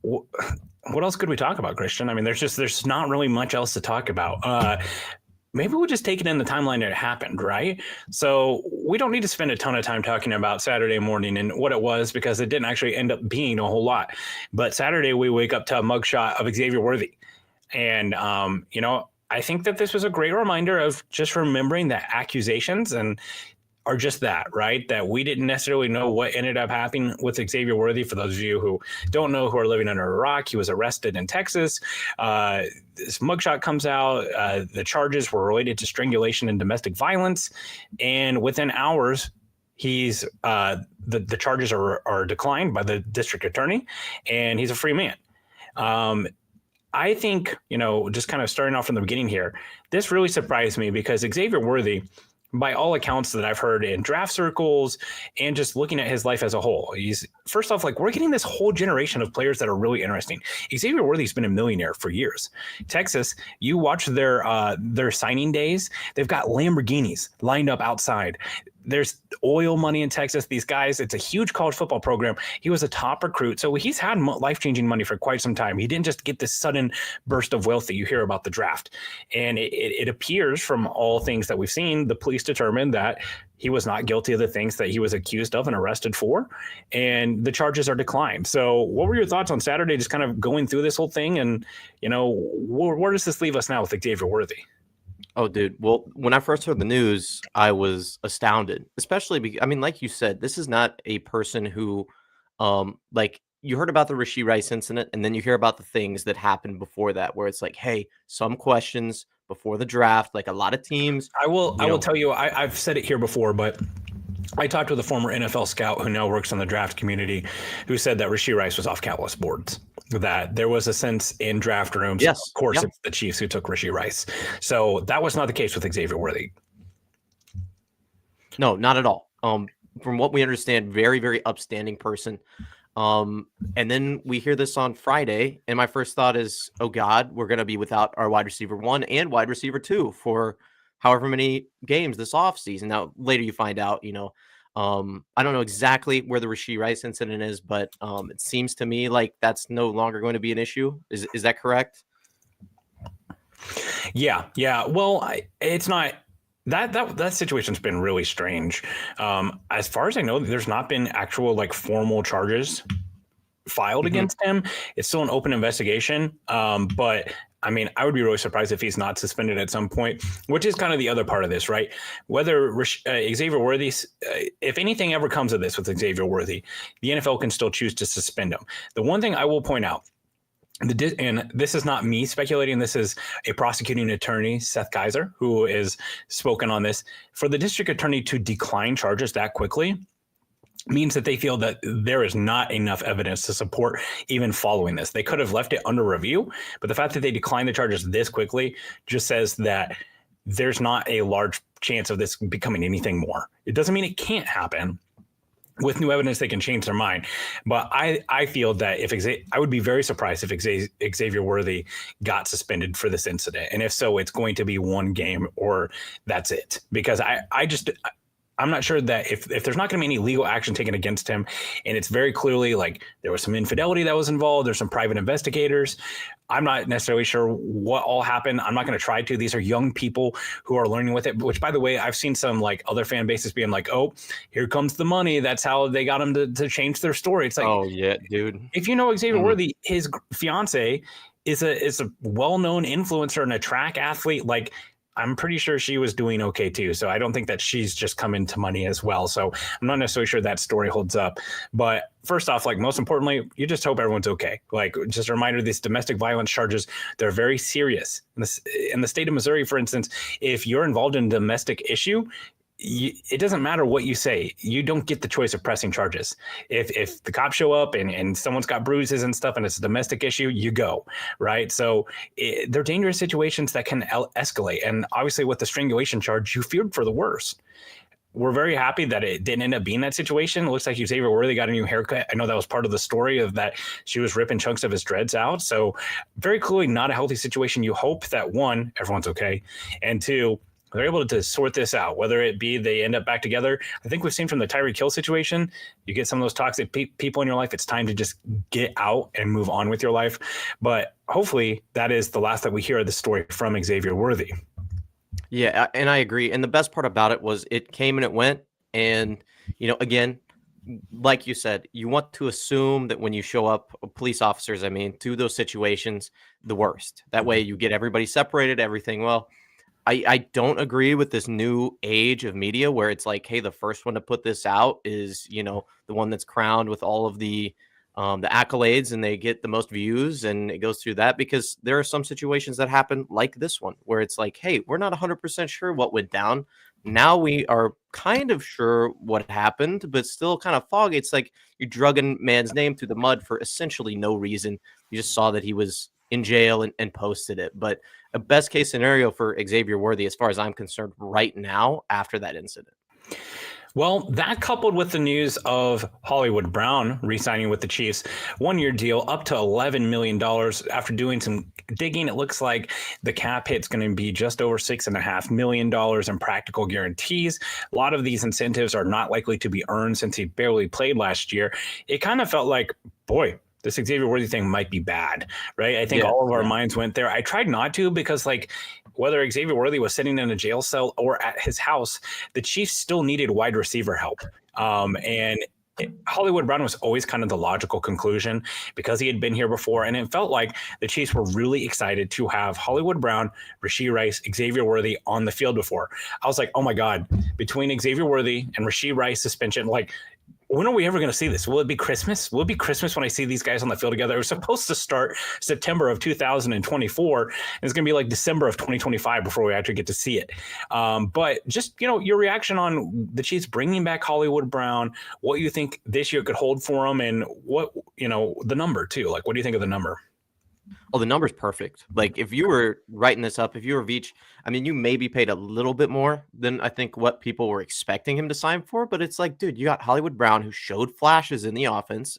what else could we talk about, Christian? I mean, there's not really much else to talk about. Maybe we'll just take it in the timeline that it happened, right? So we don't need to spend a ton of time talking about Saturday morning and what it was, because it didn't actually end up being a whole lot. But Saturday, we wake up to a mugshot of Xavier Worthy. And, I think that this was a great reminder of just remembering that accusations are just that, right? That we didn't necessarily know what ended up happening with Xavier Worthy. For those of you who don't know, who are living under a rock, he was arrested in Texas. This mugshot comes out. The charges were related to strangulation and domestic violence. And within hours, he's the charges are declined by the district attorney, and he's a free man. I think, just kind of starting off from the beginning here, this really surprised me because Xavier Worthy, by all accounts that I've heard in draft circles and just looking at his life as a whole, he's first off, like, we're getting this whole generation of players that are really interesting. Xavier Worthy's been a millionaire for years. Texas, you watch their signing days, they've got Lamborghinis lined up outside. There's oil money in Texas. These guys, it's a huge college football program. He was a top recruit. So he's had life-changing money for quite some time. He didn't just get this sudden burst of wealth that you hear about the draft. And it appears from all things that we've seen, the police determined that he was not guilty of the things that he was accused of and arrested for. And the charges are declined. So what were your thoughts on Saturday, just kind of going through this whole thing? And, where does this leave us now with Xavier Worthy? Oh, dude. Well, when I first heard the news, I was astounded, especially because, like you said, this is not a person who, you heard about the Rashee Rice incident, and then you hear about the things that happened before that, where it's like, hey, some questions before the draft, like a lot of teams. I will tell you, I've said it here before, but I talked with a former NFL scout who now works on the draft community, who said that Rashee Rice was off countless boards, that there was a sense in draft rooms. Yes. Of course, It's the Chiefs who took Rashee Rice. So that was not the case with Xavier Worthy. No, not at all. From what we understand, very, very upstanding person. And then we hear this on Friday, and my first thought is, oh God, we're going to be without our wide receiver 1 and wide receiver 2 for however many games this offseason. Now, later you find out, I don't know exactly where the Rashee Rice incident is, but it seems to me like that's no longer going to be an issue. Is that correct? Yeah. Well, it's not. That situation's been really strange. As far as I know, there's not been actual formal charges filed against him. It's still an open investigation. But I would be really surprised if he's not suspended at some point, which is kind of the other part of this, right? Whether Xavier Worthy, if anything ever comes of this with Xavier Worthy, the NFL can still choose to suspend him. The one thing I will point out, and this is not me speculating, this is a prosecuting attorney, Seth Kaiser, who is spoken on this. For the district attorney to decline charges that quickly means that they feel that there is not enough evidence to support even following this. They could have left it under review, but the fact that they declined the charges this quickly just says that there's not a large chance of this becoming anything more. It doesn't mean it can't happen. With new evidence, they can change their mind. But I feel that I would be very surprised if Xavier Worthy got suspended for this incident. And if so, it's going to be one game or that's it. Because I'm not sure that if there's not going to be any legal action taken against him, and it's very clearly like there was some infidelity that was involved, there's some private investigators. I'm not necessarily sure what all happened. I'm not going to try to. These are young people who are learning with it, which, by the way, I've seen some like other fan bases being like, oh, here comes the money. That's how they got him to change their story. It's like, oh, yeah, dude. If you know Xavier Worthy, his fiance is a well-known influencer and a track athlete. Like, I'm pretty sure she was doing okay too. So I don't think that she's just come into money as well. So I'm not necessarily sure that story holds up. But first off, like most importantly, you just hope everyone's okay. Like just a reminder, these domestic violence charges, they're very serious. In the state of Missouri, for instance, if you're involved in a domestic issue, it doesn't matter what you say. You don't get the choice of pressing charges. If the cops show up and someone's got bruises and stuff and it's a domestic issue, you go, right? So they're dangerous situations that can escalate. And obviously with the strangulation charge, you feared for the worst. We're very happy that it didn't end up being that situation. It looks like Xavier Worthy got a new haircut. I know that was part of the story of that she was ripping chunks of his dreads out. So very clearly not a healthy situation. You hope that one, everyone's okay. And two, they're able to sort this out, whether it be they end up back together. I think we've seen from the Tyreek Hill situation, you get some of those toxic people in your life. It's time to just get out and move on with your life. But hopefully that is the last that we hear of the story from Xavier Worthy. Yeah, and I agree. And the best part about it was it came and it went. And, again, like you said, you want to assume that when you show up, police officers, to those situations, the worst. That way you get everybody separated, everything. Well, I don't agree with this new age of media where it's like, hey, the first one to put this out is, the one that's crowned with all of the accolades and they get the most views and it goes through that, because there are some situations that happen like this one where it's like, hey, we're not 100% sure what went down. Now we are kind of sure what happened, but still kind of foggy. It's like you're drugging man's name through the mud for essentially no reason. You just saw that he was in jail and posted it. But a best case scenario for Xavier Worthy, as far as I'm concerned right now, after that incident. Well, that coupled with the news of Hollywood Brown re-signing with the Chiefs, 1-year deal up to $11 million. After doing some digging, it looks like the cap hit's going to be just over $6.5 million in practical guarantees. A lot of these incentives are not likely to be earned since he barely played last year. It kind of felt like, boy, this Xavier Worthy thing might be bad, right? I think all of our minds went there. I tried not to because, like, whether Xavier Worthy was sitting in a jail cell or at his house, the Chiefs still needed wide receiver help. Hollywood Brown was always kind of the logical conclusion because he had been here before. And it felt like the Chiefs were really excited to have Hollywood Brown, Rashee Rice, Xavier Worthy on the field before. I was like, oh my God, between Xavier Worthy and Rashee Rice suspension, like, when are we ever going to see this? Will it be Christmas? Will it be Christmas when I see these guys on the field together? It was supposed to start September of 2024. And it's going to be like December of 2025 before we actually get to see it. But just, your reaction on the Chiefs bringing back Hollywood Brown, what you think this year could hold for them, and what, the number too. Like, what do you think of the number? Oh, the number's perfect. Like, if you were writing this up, if you were Veach, you maybe paid a little bit more than I think what people were expecting him to sign for. But it's like, dude, you got Hollywood Brown, who showed flashes in the offense,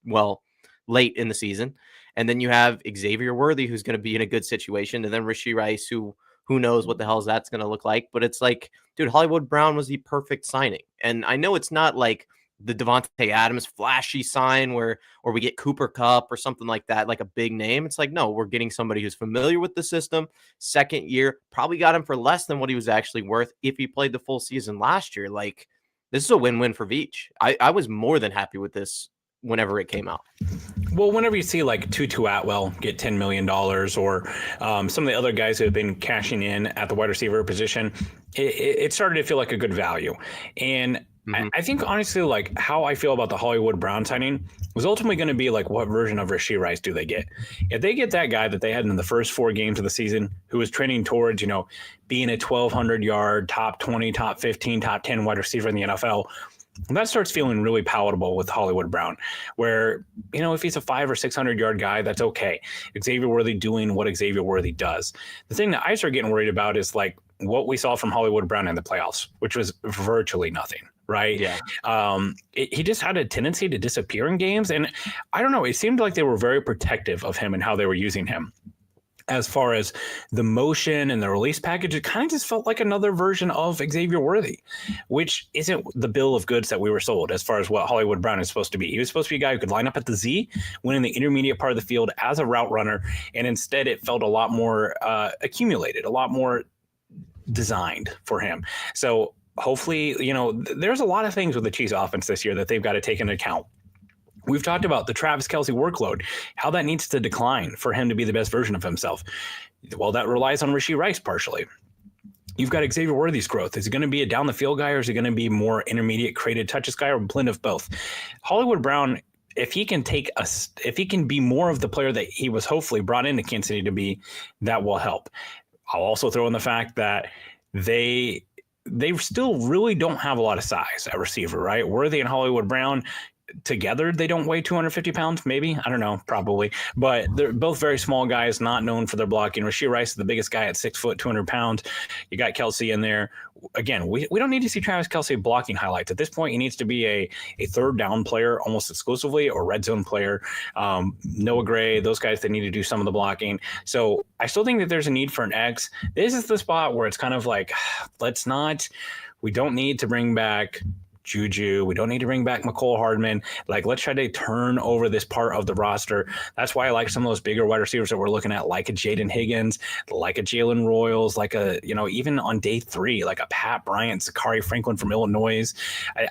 well, late in the season. And then you have Xavier Worthy, who's going to be in a good situation. And then Rashee Rice, who knows what the hell that's going to look like. But it's like, dude, Hollywood Brown was the perfect signing. And I know it's not like the Devontae Adams flashy sign or we get Cooper Kupp or something like that, like a big name. It's like, no, we're getting somebody who's familiar with the system. Second year, probably got him for less than what he was actually worth if he played the full season last year. Like, this is a win-win for Veach. I was more than happy with this whenever it came out. Well, whenever you see like Tutu Atwell get $10 million or some of the other guys who have been cashing in at the wide receiver position, it started to feel like a good value. And I think, honestly, like, how I feel about the Hollywood Brown signing was ultimately going to be like, what version of Rashee Rice do they get? If they get that guy that they had in the first 4 games of the season, who was trending towards, being a 1,200-yard, top 20, top 15, top 10 wide receiver in the NFL, that starts feeling really palatable with Hollywood Brown, where, if he's a 500 or 600-yard guy, that's okay. Xavier Worthy doing what Xavier Worthy does. The thing that I start getting worried about is like what we saw from Hollywood Brown in the playoffs, which was virtually nothing. Right. Yeah. He just had a tendency to disappear in games. And I don't know, it seemed like they were very protective of him and how they were using him. as far as the motion and the release package, it kind of just felt like another version of Xavier Worthy, which isn't the bill of goods that we were sold as far as what Hollywood Brown is supposed to be. He was supposed to be a guy who could line up at the Z, win in the intermediate part of the field as a route runner, and instead it felt a lot more accumulated, a lot more designed for him. So hopefully, there's a lot of things with the Chiefs offense this year that they've got to take into account. We've talked about the Travis Kelce workload, how that needs to decline for him to be the best version of himself. Well, that relies on Rashee Rice partially. You've got Xavier Worthy's growth. Is he going to be a down the field guy, or is he going to be more intermediate created touches guy, or a blend of both? Hollywood Brown, if he can be more of the player that he was hopefully brought into Kansas City to be, that will help. I'll also throw in the fact that they still really don't have a lot of size at receiver, right? Worthy and Hollywood Brown together, they don't weigh 250 pounds, maybe. I don't know, probably. But they're both very small guys, not known for their blocking. Rashee Rice is the biggest guy at 6 foot, 200 pounds. You got Kelce in there. Again, we don't need to see Travis Kelce blocking highlights. At this point, he needs to be a third down player almost exclusively, or red zone player. Noah Gray, those guys that need to do some of the blocking. So I still think that there's a need for an X. This is the spot where it's kind of like, we don't need to bring back Juju. We don't need to bring back McCole Hardman. Let's try to turn over this part of the roster. That's why I like some of those bigger wide receivers that we're looking at, like a Jaden Higgins, like a Jalen Royals, even on day 3, like a Pat Bryant, Zachary Franklin from Illinois.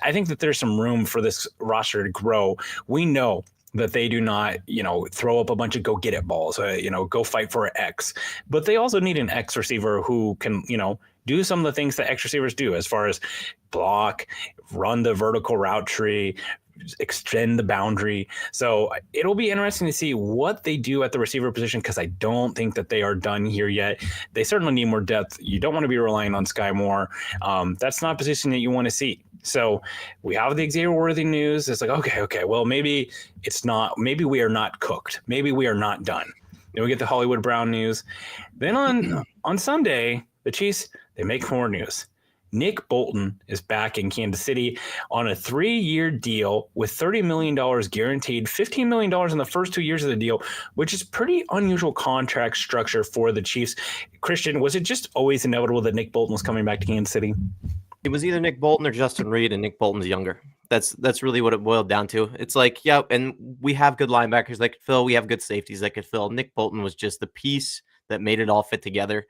I think that there's some room for this roster to grow. We know that they do not, throw up a bunch of go get it balls, go fight for an X, but they also need an X receiver who can, do some of the things that X receivers do as far as block, run the vertical route tree, extend the boundary. So it'll be interesting to see what they do at the receiver position, because I don't think that they are done here yet. They certainly need more depth. You don't want to be relying on Sky Moore. That's not a position that you want to see. So we have the Xavier Worthy news. It's like, okay, well, maybe we are not cooked. Maybe we are not done. Then we get the Hollywood Brown news. Then on Sunday, the Chiefs, they make more news. Nick Bolton is back in Kansas City on a 3-year deal with $30 million guaranteed, $15 million in the first 2 years of the deal, which is pretty unusual contract structure for the Chiefs. Christian, was it just always inevitable that Nick Bolton was coming back to Kansas City? It was either Nick Bolton or Justin Reed, and Nick Bolton's younger. That's really what it boiled down to. It's like, yeah, and we have good linebackers that could fill. We have good safeties that could fill. Nick Bolton was just the piece that made it all fit together.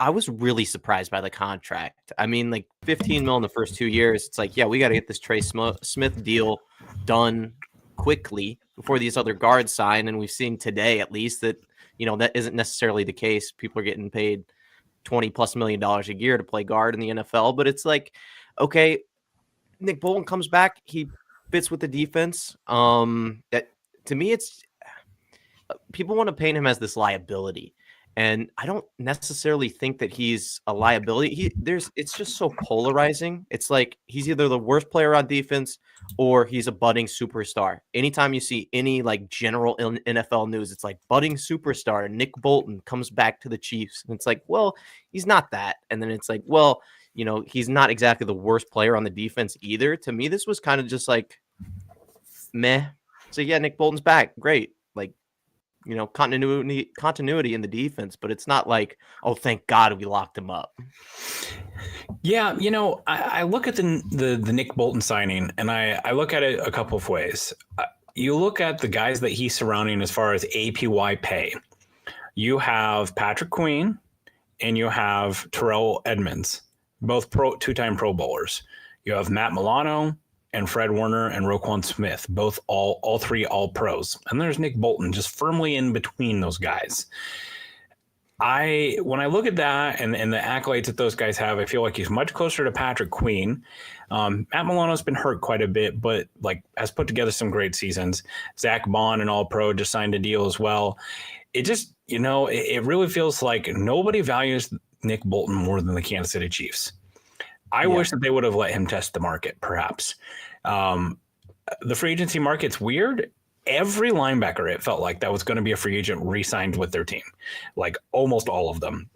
I was really surprised by the contract. I mean, $15 million in the first 2 years. It's like, yeah, we got to get this Trey Smith deal done quickly before these other guards sign. And we've seen today, at least, that that isn't necessarily the case. People are getting paid $20+ million a year to play guard in the NFL. But it's like, okay, Nick Bolton comes back. He fits with the defense. That to me, it's people want to paint him as this liability. And I don't necessarily think that he's a liability. It's just so polarizing. It's like he's either the worst player on defense or he's a budding superstar. Anytime you see any general NFL news, it's like budding superstar Nick Bolton comes back to the Chiefs. And it's like, well, he's not that. And then it's like, well, he's not exactly the worst player on the defense either. To me, this was kind of just like, meh. So yeah, Nick Bolton's back. Great. Continuity in the defense, but it's not like, oh, thank God we locked him up. Yeah, I look at the Nick Bolton signing, and I look at it a couple of ways. You look at the guys that he's surrounding as far as APY pay. You have Patrick Queen and you have Terrell Edmonds, both two-time Pro Bowlers. You have Matt Milano and Fred Warner and Roquan Smith, both all three all pros. And there's Nick Bolton just firmly in between those guys. When I look at that and the accolades that those guys have, I feel like he's much closer to Patrick Queen. Matt Milano's been hurt quite a bit, but has put together some great seasons. Zach Bond, an all pro, just signed a deal as well. It just, it really feels like nobody values Nick Bolton more than the Kansas City Chiefs. I wish that they would have let him test the market, perhaps. The free agency market's weird. Every linebacker, it felt like that was going to be a free agent re-signed with their team, almost all of them.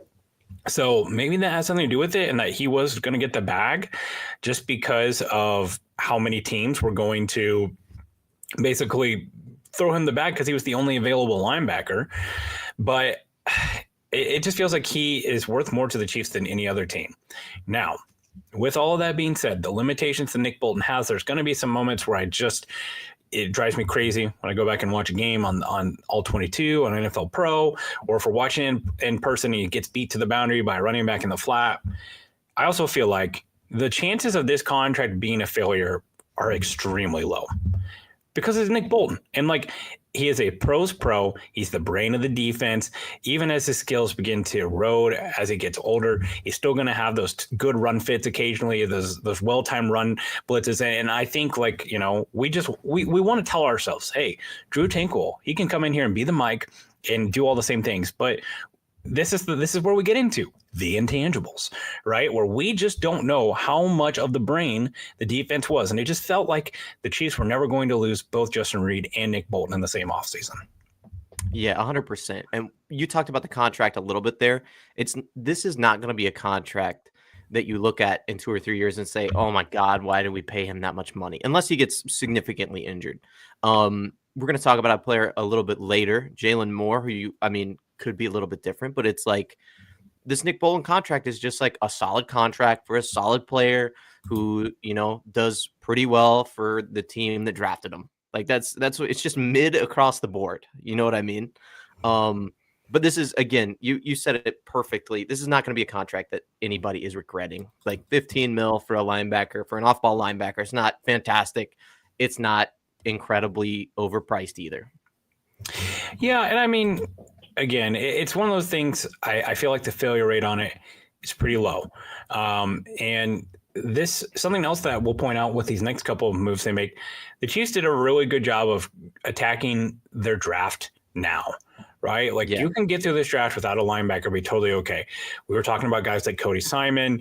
So maybe that has something to do with it, and that he was going to get the bag just because of how many teams were going to basically throw him the bag because he was the only available linebacker. but it just feels like he is worth more to the Chiefs than any other team. Now, with all of that being said, the limitations that Nick Bolton has, there's going to be some moments where it drives me crazy when I go back and watch a game on All 22, on NFL Pro, or if we're watching in person and he gets beat to the boundary by a running back in the flat. I also feel like the chances of this contract being a failure are extremely low because it's Nick Bolton. And he is a pro's pro. He's the brain of the defense. Even as his skills begin to erode as he gets older, he's still going to have those good run fits occasionally, those well-timed run blitzes. And I think we want to tell ourselves, hey, Drew Tinkle, he can come in here and be the mic and do all the same things. But this is where we get into the intangibles, right? Where we just don't know how much of the brain the defense was. And it just felt like the Chiefs were never going to lose both Justin Reed and Nick Bolton in the same offseason. Yeah, 100%. And you talked about the contract a little bit there. This is not going to be a contract that you look at in 2 or 3 years and say, oh my God, why did we pay him that much money? Unless he gets significantly injured. We're going to talk about a player a little bit later, Jalen Moore, who could be a little bit different, but it's like this Nick Bolton contract is just like a solid contract for a solid player who, does pretty well for the team that drafted him. Like that's what it's just mid across the board. You know what I mean? But this is, again, you said it perfectly. This is not going to be a contract that anybody is regretting. Like 15 mil for a linebacker, for an off-ball linebacker. It's not fantastic. It's not incredibly overpriced either. Yeah. And again, it's one of those things. I feel like the failure rate on it is pretty low. And something else that we'll point out with these next couple of moves they make, the Chiefs did a really good job of attacking their draft now, right? You can get through this draft without a linebacker, be totally okay. We were talking about guys like Cody Simon,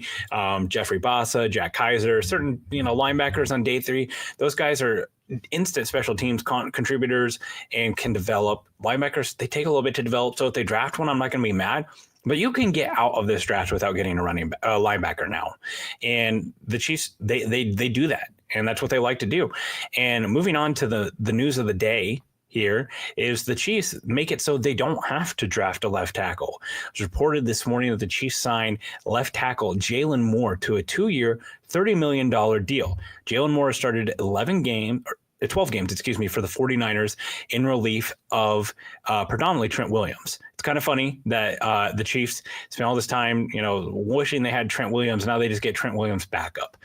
Jeffrey Bassa, Jack Kaiser, certain, linebackers on day 3. Those guys are instant special teams contributors and can develop. Linebackers, they take a little bit to develop. So if they draft one, I'm not going to be mad. But you can get out of this draft without getting a linebacker now. And the Chiefs, they do that. And that's what they like to do. And moving on to the news of the day here is the Chiefs make it so they don't have to draft a left tackle. It was reported this morning that the Chiefs signed left tackle Jalen Moore to a 2-year, $30 million deal. Jalen Moore started 12 games, for the 49ers in relief of predominantly Trent Williams. It's kind of funny that the Chiefs spent all this time, wishing they had Trent Williams. Now they just get Trent Williams back up.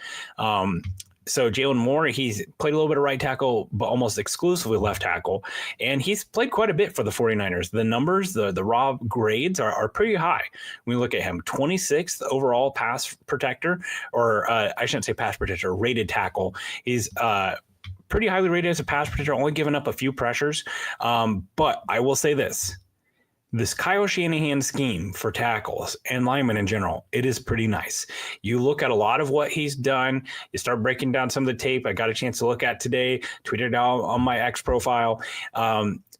So Jalen Moore, he's played a little bit of right tackle, but almost exclusively left tackle. And he's played quite a bit for the 49ers. The numbers, the raw grades are pretty high. When we look at him, 26th overall pass protector, or I shouldn't say pass protector, rated tackle. He's pretty highly rated as a pass protector, only giving up a few pressures. But I will say this Kyle Shanahan scheme for tackles and linemen in general, it is pretty nice. You look at a lot of what he's done. You start breaking down some of the tape I got a chance to look at today, tweeted out on my X profile.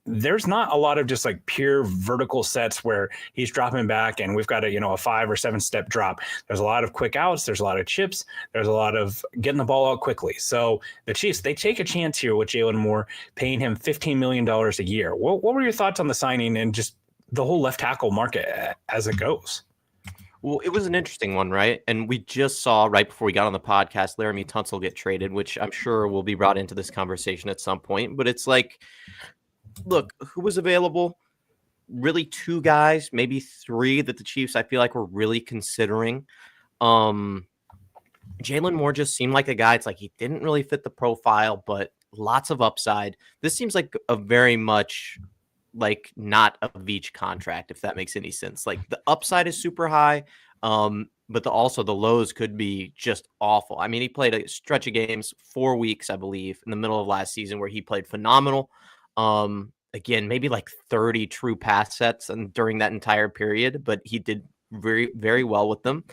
There's not a lot of just pure vertical sets where he's dropping back and we've got a 5 or 7 step drop. There's a lot of quick outs. There's a lot of chips. There's a lot of getting the ball out quickly. So the Chiefs, they take a chance here with Jalen Moore, paying him $15 million a year. What were your thoughts on the signing and just the whole left tackle market as it goes? Well, it was an interesting one, right? And we just saw right before we got on the podcast, Laramie Tunsil get traded, which I'm sure will be brought into this conversation at some point. But it's look, who was available? Really 2 guys, maybe 3 that the Chiefs, I feel like, were really considering. Jalen Moore just seemed like a guy. It's he didn't really fit the profile, but lots of upside. This seems like a very much not a Veach contract, if that makes any sense. The upside is super high, but also the lows could be just awful. He played a stretch of games, 4 weeks, I believe, in the middle of last season where he played phenomenal. Again, maybe 30 true pass sets and during that entire period, but he did very, very well with them.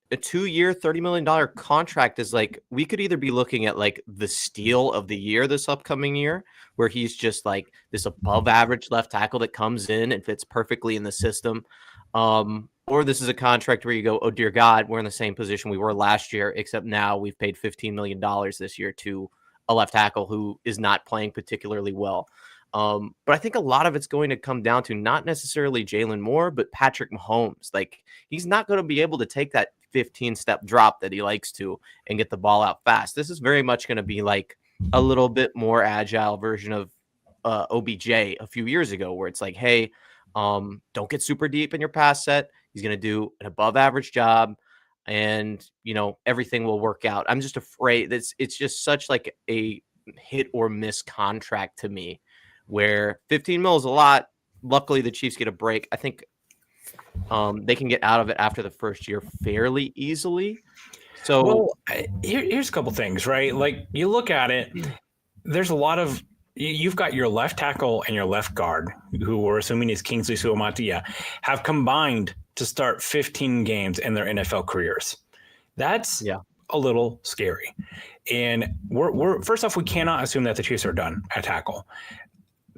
A 2-year, $30 million contract is we could either be looking at the steal of the year this upcoming year, where he's just this above average left tackle that comes in and fits perfectly in the system. Or this is a contract where you go, oh dear God, we're in the same position we were last year, except now we've paid $15 million this year to a left tackle who is not playing particularly well. But I think a lot of it's going to come down to not necessarily Jalen Moore, but Patrick Mahomes. Like, he's not going to be able to take that 15-step drop that he likes to and get the ball out fast. This is very much going to be like a little bit more agile version of OBJ a few years ago, where it's like, hey, don't get super deep in your pass set. He's going to do an above average job, and everything will work out. I'm just afraid that it's just such like a hit or miss contract to me, where 15 mil is a lot. Luckily, the Chiefs get a break. I think they can get out of it after the first year fairly easily. So here's a couple things, right? Like, you look at it, there's a lot of, you've got your left tackle and your left guard, who we're assuming is Kingsley Suamataia, have combined to start 15 games in their NFL careers. That's a little scary. And we're first off, we cannot assume that the Chiefs are done at tackle.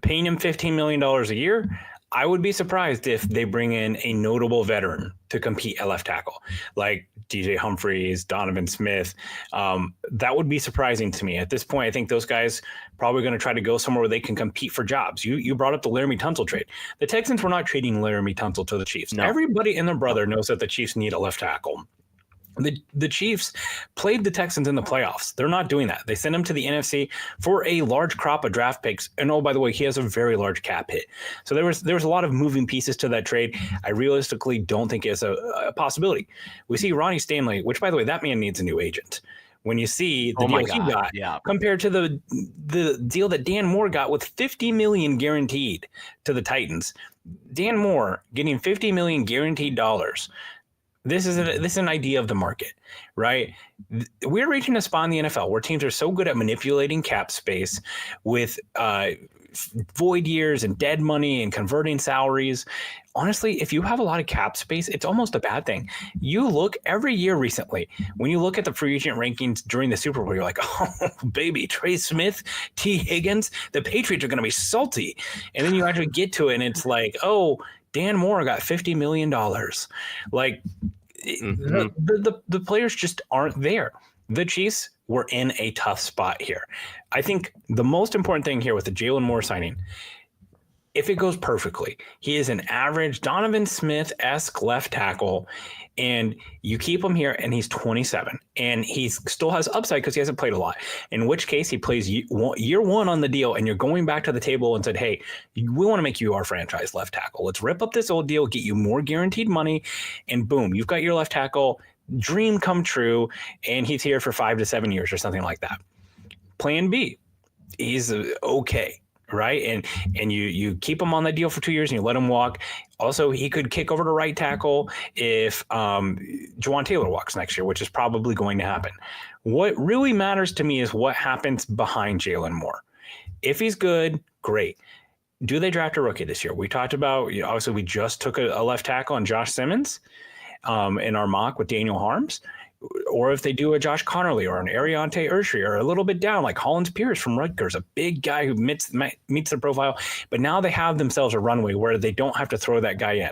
Paying him $15 million a year, I would be surprised if they bring in a notable veteran to compete at left tackle, like DJ Humphries, Donovan Smith. That would be surprising to me. At this point, I think those guys probably going to try to go somewhere where they can compete for jobs. You brought up the Laramie Tunsil trade. The Texans were not trading Laramie Tunsil to the Chiefs. No. Everybody and their brother knows that the Chiefs need a left tackle. The Chiefs played the Texans in the playoffs. They're not doing that. They sent him to the NFC for a large crop of draft picks. And by the way, he has a very large cap hit. So there was a lot of moving pieces to that trade. I realistically don't think it's a possibility. We see Ronnie Stanley, which, by the way, that man needs a new agent. When you see the deal he got compared to the deal that Dan Moore got with $50 million guaranteed to the Titans, Dan Moore getting $50 million guaranteed dollars. This is an idea of the market, right? We're reaching a spot in the NFL where teams are so good at manipulating cap space with void years and dead money and converting salaries. Honestly, if you have a lot of cap space, it's almost a bad thing. You look every year recently, when you look at the free agent rankings during the Super Bowl, you're like, oh, baby, Trey Smith, T. Higgins, the Patriots are going to be salty. And then you actually get to it and it's like, oh, Dan Moore got $50 million. Like, the players just aren't there. The Chiefs were in a tough spot here. I think the most important thing here with the Jalen Moore signing, if it goes perfectly, he is an average Donovan Smith-esque left tackle, and you keep him here, and he's 27, and he still has upside because he hasn't played a lot, in which case he plays year one on the deal, and you're going back to the table and said, hey, we want to make you our franchise left tackle. Let's rip up this old deal, get you more guaranteed money, and boom, you've got your left tackle, dream come true, and he's here for 5 to 7 years or something like that. Plan B, he's okay. Right. And you keep him on that deal for 2 years and you let him walk. Also, he could kick over to right tackle if Juwan Taylor walks next year, which is probably going to happen. What really matters to me is what happens behind Jalen Moore. If he's good, great. Do they draft a rookie this year? We talked about, obviously, we just took a left tackle on Josh Simmons in our mock with Daniel Harms. Or if they do a Josh Connerly or an Ariante Urshey or a little bit down like Hollins Pierce from Rutgers, a big guy who meets the profile. But now they have themselves a runway where they don't have to throw that guy in.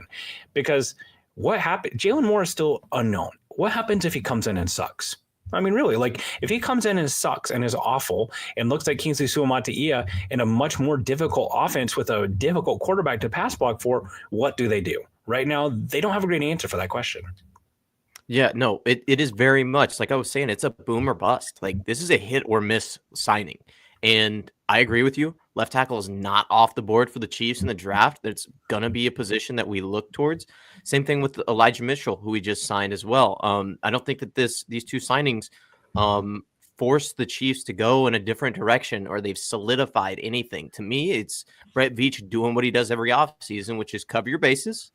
Because what happened? Jalen Moore is still unknown. What happens if he comes in and sucks? I mean, really, like if he comes in and sucks and is awful and looks like Kingsley Suamataia in a much more difficult offense with a difficult quarterback to pass block for, what do they do? Right now, they don't have a great answer for that question. Yeah, no, it is very much like I was saying, it's a boom or bust. Like, this is a hit or miss signing. And I agree with you. Left tackle is not off the board for the Chiefs in the draft. That's going to be a position that we look towards. Same thing with Elijah Mitchell, who we just signed as well. I don't think that these two signings force the Chiefs to go in a different direction or they've solidified anything. To me, it's Brett Veach doing what he does every offseason, which is cover your bases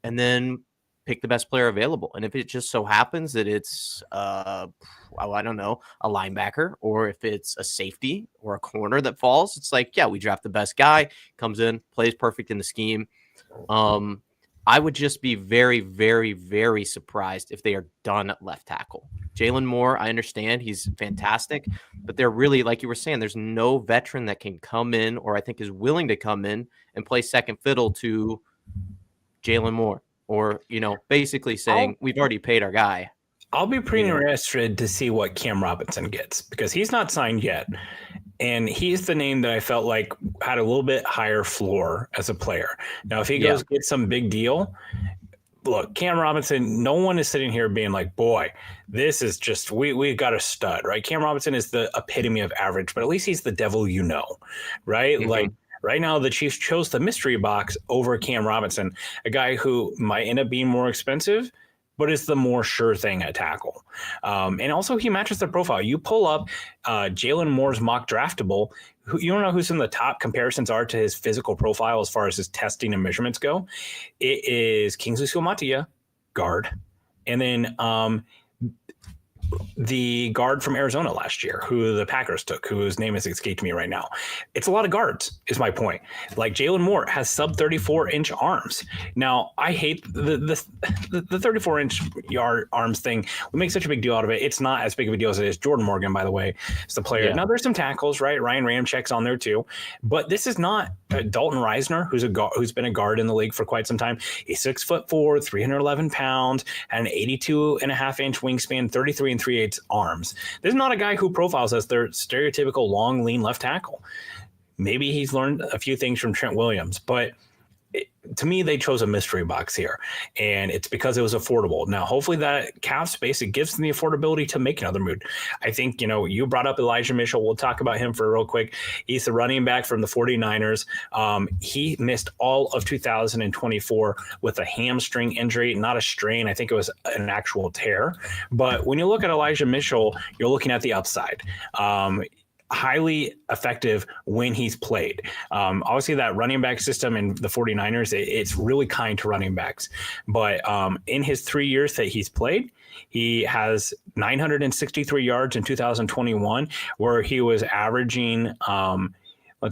and then pick the best player available. And if it just so happens that it's, I don't know, a linebacker, or if it's a safety or a corner that falls, it's like, yeah, we draft the best guy, comes in, plays perfect in the scheme. I would just be very, very, very surprised if they are done at left tackle. Jalen Moore, I understand he's fantastic, but they're really, like you were saying, there's no veteran that can come in or I think is willing to come in and play second fiddle to Jalen Moore. Or, basically saying, we've already paid our guy. I'll be pretty interested to see what Cam Robinson gets because he's not signed yet. And he's the name that I felt like had a little bit higher floor as a player. Now, if he goes get some big deal, look, Cam Robinson, no one is sitting here being like, boy, this is just, we got a stud, right? Cam Robinson is the epitome of average, but at least he's the devil, right? Mm-hmm. Like right now, the Chiefs chose the mystery box over Cam Robinson, a guy who might end up being more expensive, but it's the more sure thing at tackle. And also he matches the profile. You pull up Jalen Moore's mock draftable. You don't know who's in the top comparisons are to his physical profile as far as his testing and measurements go. It is Kingsley Suamataia, guard. And then the guard from Arizona last year, who the Packers took, whose name has escaped me right now. It's a lot of guards, is my point. Like Jalen Moore has sub 34-inch arms. Now, I hate the 34-inch yard arms thing. We make such a big deal out of it. It's not as big of a deal as it is. Jordan Morgan, by the way, is the player. Yeah. Now, there's some tackles, right? Ryan Ramczak's on there too. But this is not Dalton Reisner, who's been a guard in the league for quite some time. He's 6'4", 311 pounds, had an 82.5-inch wingspan, 33 3/8 arms. This is not a guy who profiles as their stereotypical long, lean left tackle. Maybe he's learned a few things from Trent Williams, but to me, they chose a mystery box here, and it's because it was affordable. Now, hopefully that cap space, it gives them the affordability to make another move. I think, you brought up Elijah Mitchell. We'll talk about him for real quick. He's the running back from the 49ers. He missed all of 2024 with a hamstring injury, not a strain. I think it was an actual tear. But when you look at Elijah Mitchell, you're looking at the upside. Highly effective when he's played. Obviously, that running back system in the 49ers, it's really kind to running backs. But in his 3 years that he's played, he has 963 yards in 2021, where he was averaging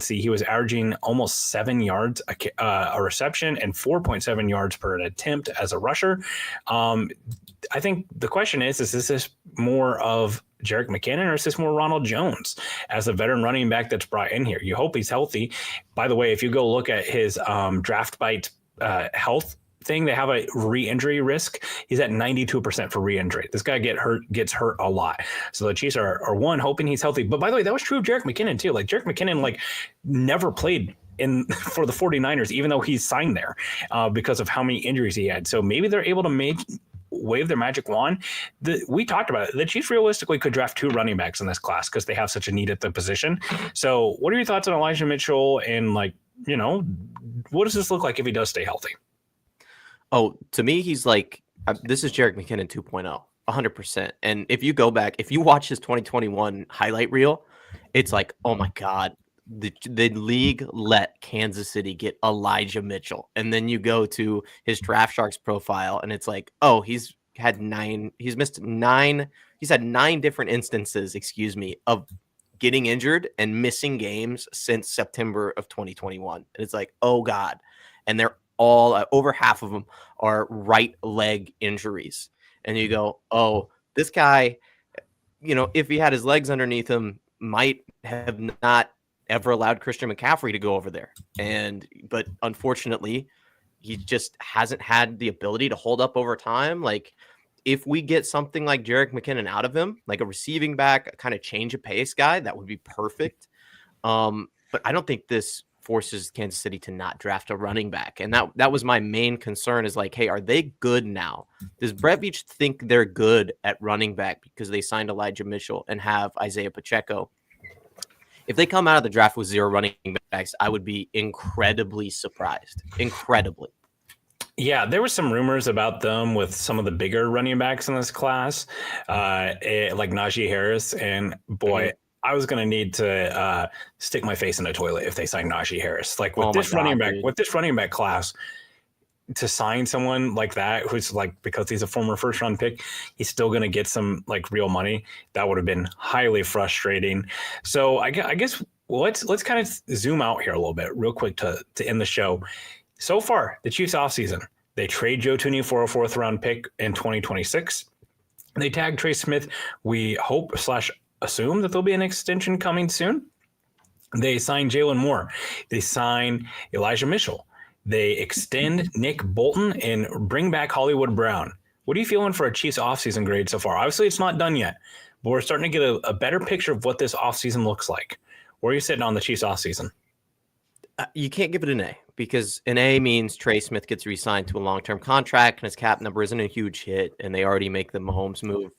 he was averaging almost 7 yards a reception and 4.7 yards per attempt as a rusher. I think the question is this more of Jerick McKinnon, or is this more Ronald Jones as a veteran running back that's brought in here? You hope he's healthy. By the way, if you go look at his draft bite health thing, they have a re-injury risk. He's at 92% for re-injury. This guy gets hurt a lot. So the Chiefs are hoping he's healthy. But by the way, that was true of Jerick McKinnon too. Like Jerick McKinnon, never played for the 49ers, even though he's signed there because of how many injuries he had. So maybe they're able to wave their magic wand. We talked about it. The Chiefs realistically could draft 2 running backs in this class because they have such a need at the position. So what are your thoughts on Elijah Mitchell, and what does this look like if he does stay healthy? Oh, to me, he's like, this is Jerick McKinnon 2.0, 100%. And if you go back, if you watch his 2021 highlight reel, it's like, oh my God, the league let Kansas City get Elijah Mitchell. And then you go to his Draft Sharks profile and it's like, oh, he's had 9 different instances, of getting injured and missing games since September of 2021. And it's like, oh God. And they're all over half of them are right leg injuries. And you go, oh, this guy, if he had his legs underneath him, might have not ever allowed Christian McCaffrey to go over there. But unfortunately, he just hasn't had the ability to hold up over time. Like, if we get something like Jerick McKinnon out of him, like a receiving back, a kind of change of pace guy, that would be perfect. But I don't think this forces Kansas City to not draft a running back. And that was my main concern, is like, hey, are they good now? Does Brett Veach think they're good at running back because they signed Elijah Mitchell and have Isaiah Pacheco? If they come out of the draft with 0 running backs, I would be incredibly surprised. Incredibly. Yeah, there were some rumors about them with some of the bigger running backs in this class, like Najee Harris. And boy, I was going to need to stick my face in the toilet if they signed Najee Harris. Like with this running back class, to sign someone like that, who's because he's a former first round pick, he's still going to get some real money. That would have been highly frustrating. So I guess let's kind of zoom out here a little bit real quick to end the show. So far, the Chiefs offseason, they trade Joe Thuney for a 4th round pick in 2026. They tag Trey Smith. We hope / assume that there'll be an extension coming soon. They sign Jalen Moore. They sign Elijah Mitchell. They extend Nick Bolton and bring back Hollywood Brown. What are you feeling for a Chiefs offseason grade so far? Obviously, it's not done yet, but we're starting to get a better picture of what this offseason looks like. Where are you sitting on the Chiefs offseason? You can't give it an A because an A means Trey Smith gets re-signed to a long-term contract and his cap number isn't a huge hit, and they already make the Mahomes move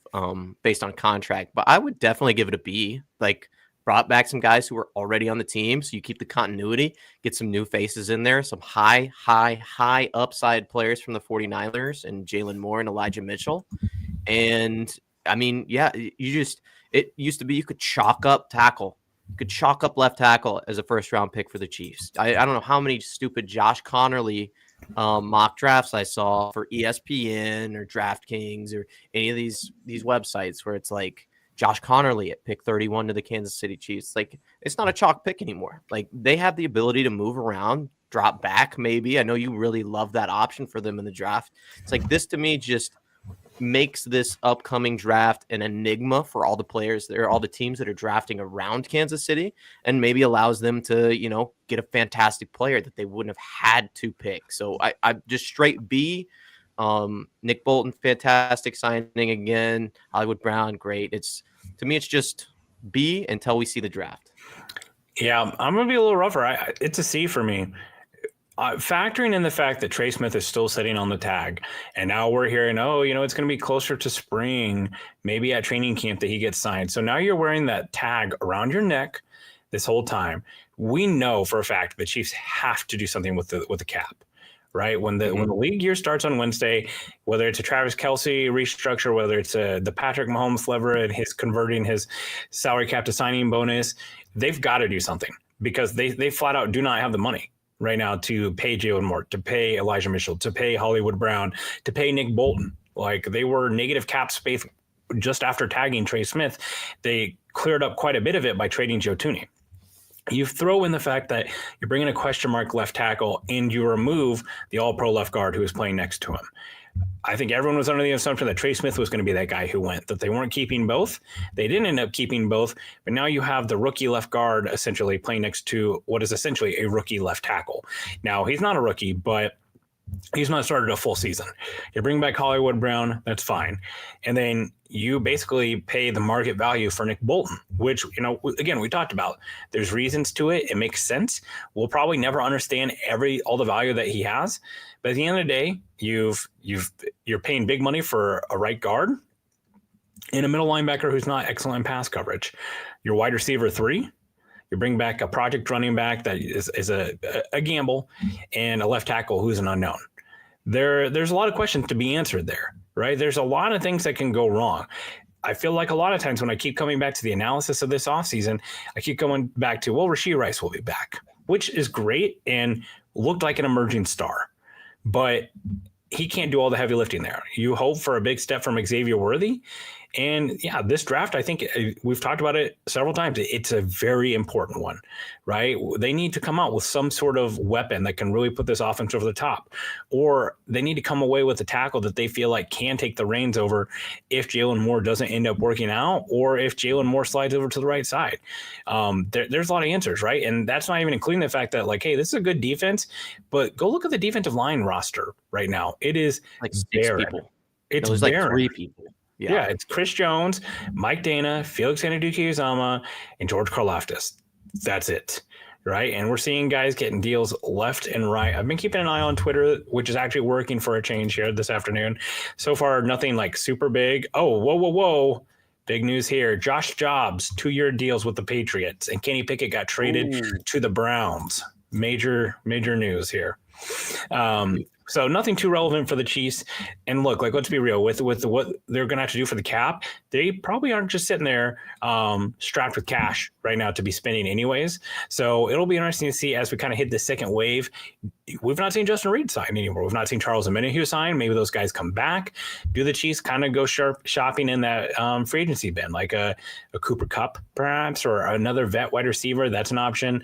based on contract. But I would definitely give it a B. Like, brought back some guys who were already on the team, so you keep the continuity, get some new faces in there, some high upside players from the 49ers and Jalen Moore and Elijah Mitchell. And I mean, yeah, it used to be you could chalk up tackle. You could chalk up left tackle as a first-round pick for the Chiefs. I don't know how many stupid Josh Connerly mock drafts I saw for ESPN or DraftKings or any of these websites where it's like Josh Connerly at pick 31 to the Kansas City Chiefs. Like, it's not a chalk pick anymore. Like, they have the ability to move around, drop back maybe. I know you really love that option for them in the draft. It's like, this to me just makes this upcoming draft an enigma for all the players there, all the teams that are drafting around Kansas City, and maybe allows them to, get a fantastic player that they wouldn't have had to pick. So I just straight B. Nick Bolton, fantastic signing again. Hollywood Brown, great. To me, it's just B until we see the draft. Yeah, I'm gonna be a little rougher. It's a C for me. Factoring in the fact that Trey Smith is still sitting on the tag, and now we're hearing, it's going to be closer to spring, maybe at training camp that he gets signed. So now you're wearing that tag around your neck this whole time. We know for a fact the Chiefs have to do something with the cap, right? When the league year starts on Wednesday, whether it's a Travis Kelce restructure, whether it's the Patrick Mahomes lever and his converting his salary cap to signing bonus, they've got to do something because they flat out do not have the money right now to pay Jalen Moore, to pay Elijah Mitchell, to pay Hollywood Brown, to pay Nick Bolton. Like, they were negative cap space just after tagging Trey Smith. They cleared up quite a bit of it by trading Joe Thuney. You throw in the fact that you're bringing a question mark left tackle and you remove the all-pro left guard who is playing next to him. I think everyone was under the assumption that Trey Smith was going to be that guy who went, that they weren't keeping both. They didn't end up keeping both, but now you have the rookie left guard essentially playing next to what is essentially a rookie left tackle. Now, he's not a rookie, but he's not started a full season. You bring back Hollywood Brown, that's fine. And then you basically pay the market value for Nick Bolton, which, again, we talked about. There's reasons to it. It makes sense. We'll probably never understand all the value that he has. But at the end of the day, you're paying big money for a right guard and a middle linebacker who's not excellent in pass coverage. Your wide receiver 3, you bring back a project running back that is a gamble, and a left tackle who's an unknown. There's a lot of questions to be answered there, right? There's a lot of things that can go wrong. I feel like a lot of times when I keep coming back to the analysis of this offseason, I keep going back to, Rashee Rice will be back, which is great and looked like an emerging star. But he can't do all the heavy lifting there. You hope for a big step from Xavier Worthy. And yeah, this draft, I think we've talked about it several times. It's a very important one, right? They need to come out with some sort of weapon that can really put this offense over the top, or they need to come away with a tackle that they feel like can take the reins over if Jalen Moore doesn't end up working out, or if Jalen Moore slides over to the right side. There's a lot of answers, right? And that's not even including the fact that, like, hey, this is a good defense, but go look at the defensive line roster right now. It is like 6 barren. people. It's There's barren. like 3 people. Yeah, it's Chris Jones, Mike Dana, Felix Anudike-Uzomah, and George Karlaftis. That's it, right? And we're seeing guys getting deals left and right. I've been keeping an eye on Twitter, which is actually working for a change here this afternoon. So far, nothing like super big. Oh, whoa. Big news here. Josh Jobs, 2-year deals with the Patriots, and Kenny Pickett got traded to the Browns. Major news here. So nothing too relevant for the Chiefs. And look, like, let's be real with what they're going to have to do for the cap. They probably aren't just sitting there strapped with cash right now to be spending anyways. So it'll be interesting to see as we kind of hit the second wave. We've not seen Justin Reed sign anymore. We've not seen Charles Omenihu sign. Maybe those guys come back. Do the Chiefs kind of go shopping in that free agency bin, like a Cooper Kupp perhaps, or another vet wide receiver? That's an option.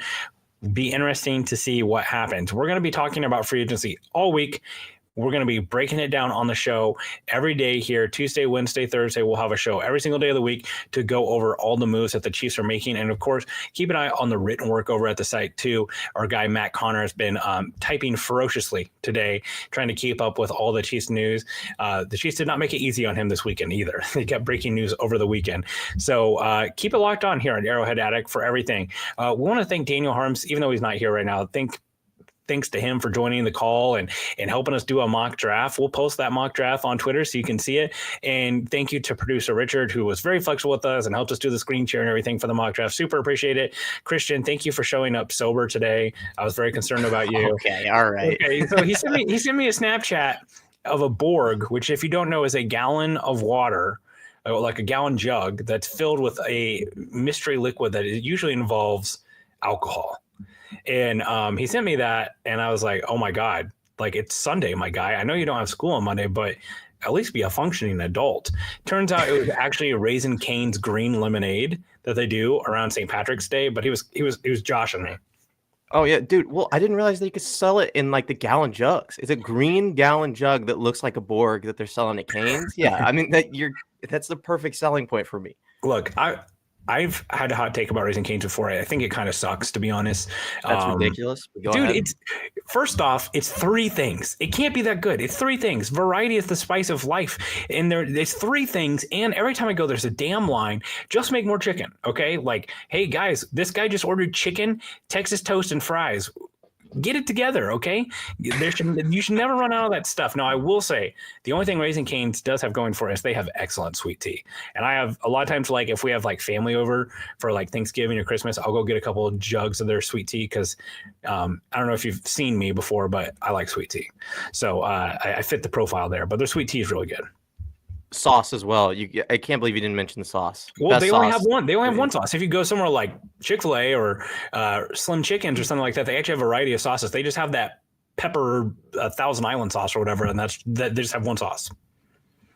Be interesting to see what happens. We're going to be talking about free agency all week. We're going to be breaking it down on the show every day here. Tuesday, Wednesday, Thursday, we'll have a show every single day of the week to go over all the moves that the Chiefs are making. And of course, keep an eye on the written work over at the site too. Our guy, Matt Connor, has been typing ferociously today, trying to keep up with all the Chiefs news. The Chiefs did not make it easy on him this weekend either. They kept breaking news over the weekend. So keep it locked on here at Arrowhead Addict for everything. We want to thank Daniel Harms, even though he's not here right now. Thanks to him for joining the call and helping us do a mock draft. We'll post that mock draft on Twitter so you can see it. And thank you to producer Richard, who was very flexible with us and helped us do the screen share and everything for the mock draft. Super appreciate it. Christian, thank you for showing up sober today. I was very concerned about you. Okay, all right. Okay, so he sent me a Snapchat of a Borg, which, if you don't know, is a gallon of water, like a gallon jug that's filled with a mystery liquid that usually involves alcohol. And he sent me that, and I was like, oh my God, like, it's Sunday, my guy. I know you don't have school on Monday, but at least be a functioning adult. Turns out it was actually a Raising Cane's green lemonade that they do around St. Patrick's Day, but he was joshing me. Oh yeah, dude. Well, I didn't realize that you could sell it in like the gallon jugs. It's a green gallon jug that looks like a Borg that they're selling at Cane's. Yeah, I mean that's the perfect selling point for me. Look, I've had a hot take about Raising Cane's before. I think it kind of sucks, to be honest. That's ridiculous. Dude, ahead. it's first off, it's three things. It can't be that good. It's three things. Variety is the spice of life. And there's three things. And every time I go, there's a damn line. Just make more chicken. Okay. Like, hey guys, this guy just ordered chicken, Texas toast, and fries. Get it together, okay? You should never run out of that stuff. Now, I will say, the only thing Raising Cane's does have going for us, they have excellent sweet tea. And I have a lot of times, like, if we have like family over for like Thanksgiving or Christmas, I'll go get a couple of jugs of their sweet tea because I don't know if you've seen me before, but I like sweet tea. So I fit the profile there. But their sweet tea is really good. Sauce as well. I can't believe you didn't mention the sauce. Well, Best they only sauce. have one. They only have one sauce. If you go somewhere like Chick-fil-A or Slim Chickens or something like that, they actually have a variety of sauces. They just have that pepper Thousand Island sauce or whatever, and they just have one sauce.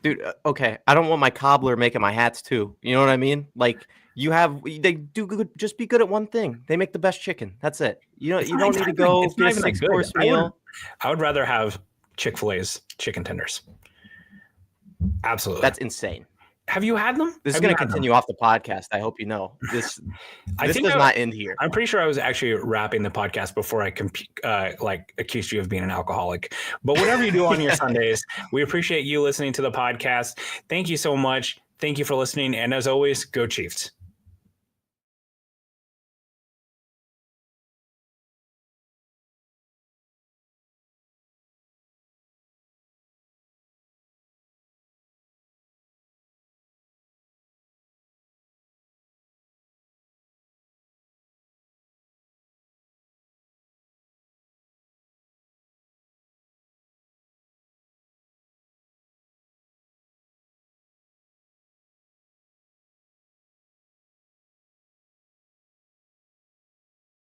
Dude, okay. I don't want my cobbler making my hats too. You know what I mean? Like they do good. Just be good at one thing. They make the best chicken. That's it. You don't need to go get a 6-course meal. I would rather have Chick-fil-A's chicken tenders. Absolutely. That's insane. Have you had them? This is going to continue off the podcast. I hope you know. This does not end here. I'm pretty sure I was actually wrapping the podcast before I accused you of being an alcoholic. But whatever you do on your Sundays, we appreciate you listening to the podcast. Thank you so much. Thank you for listening. And as always, go Chiefs.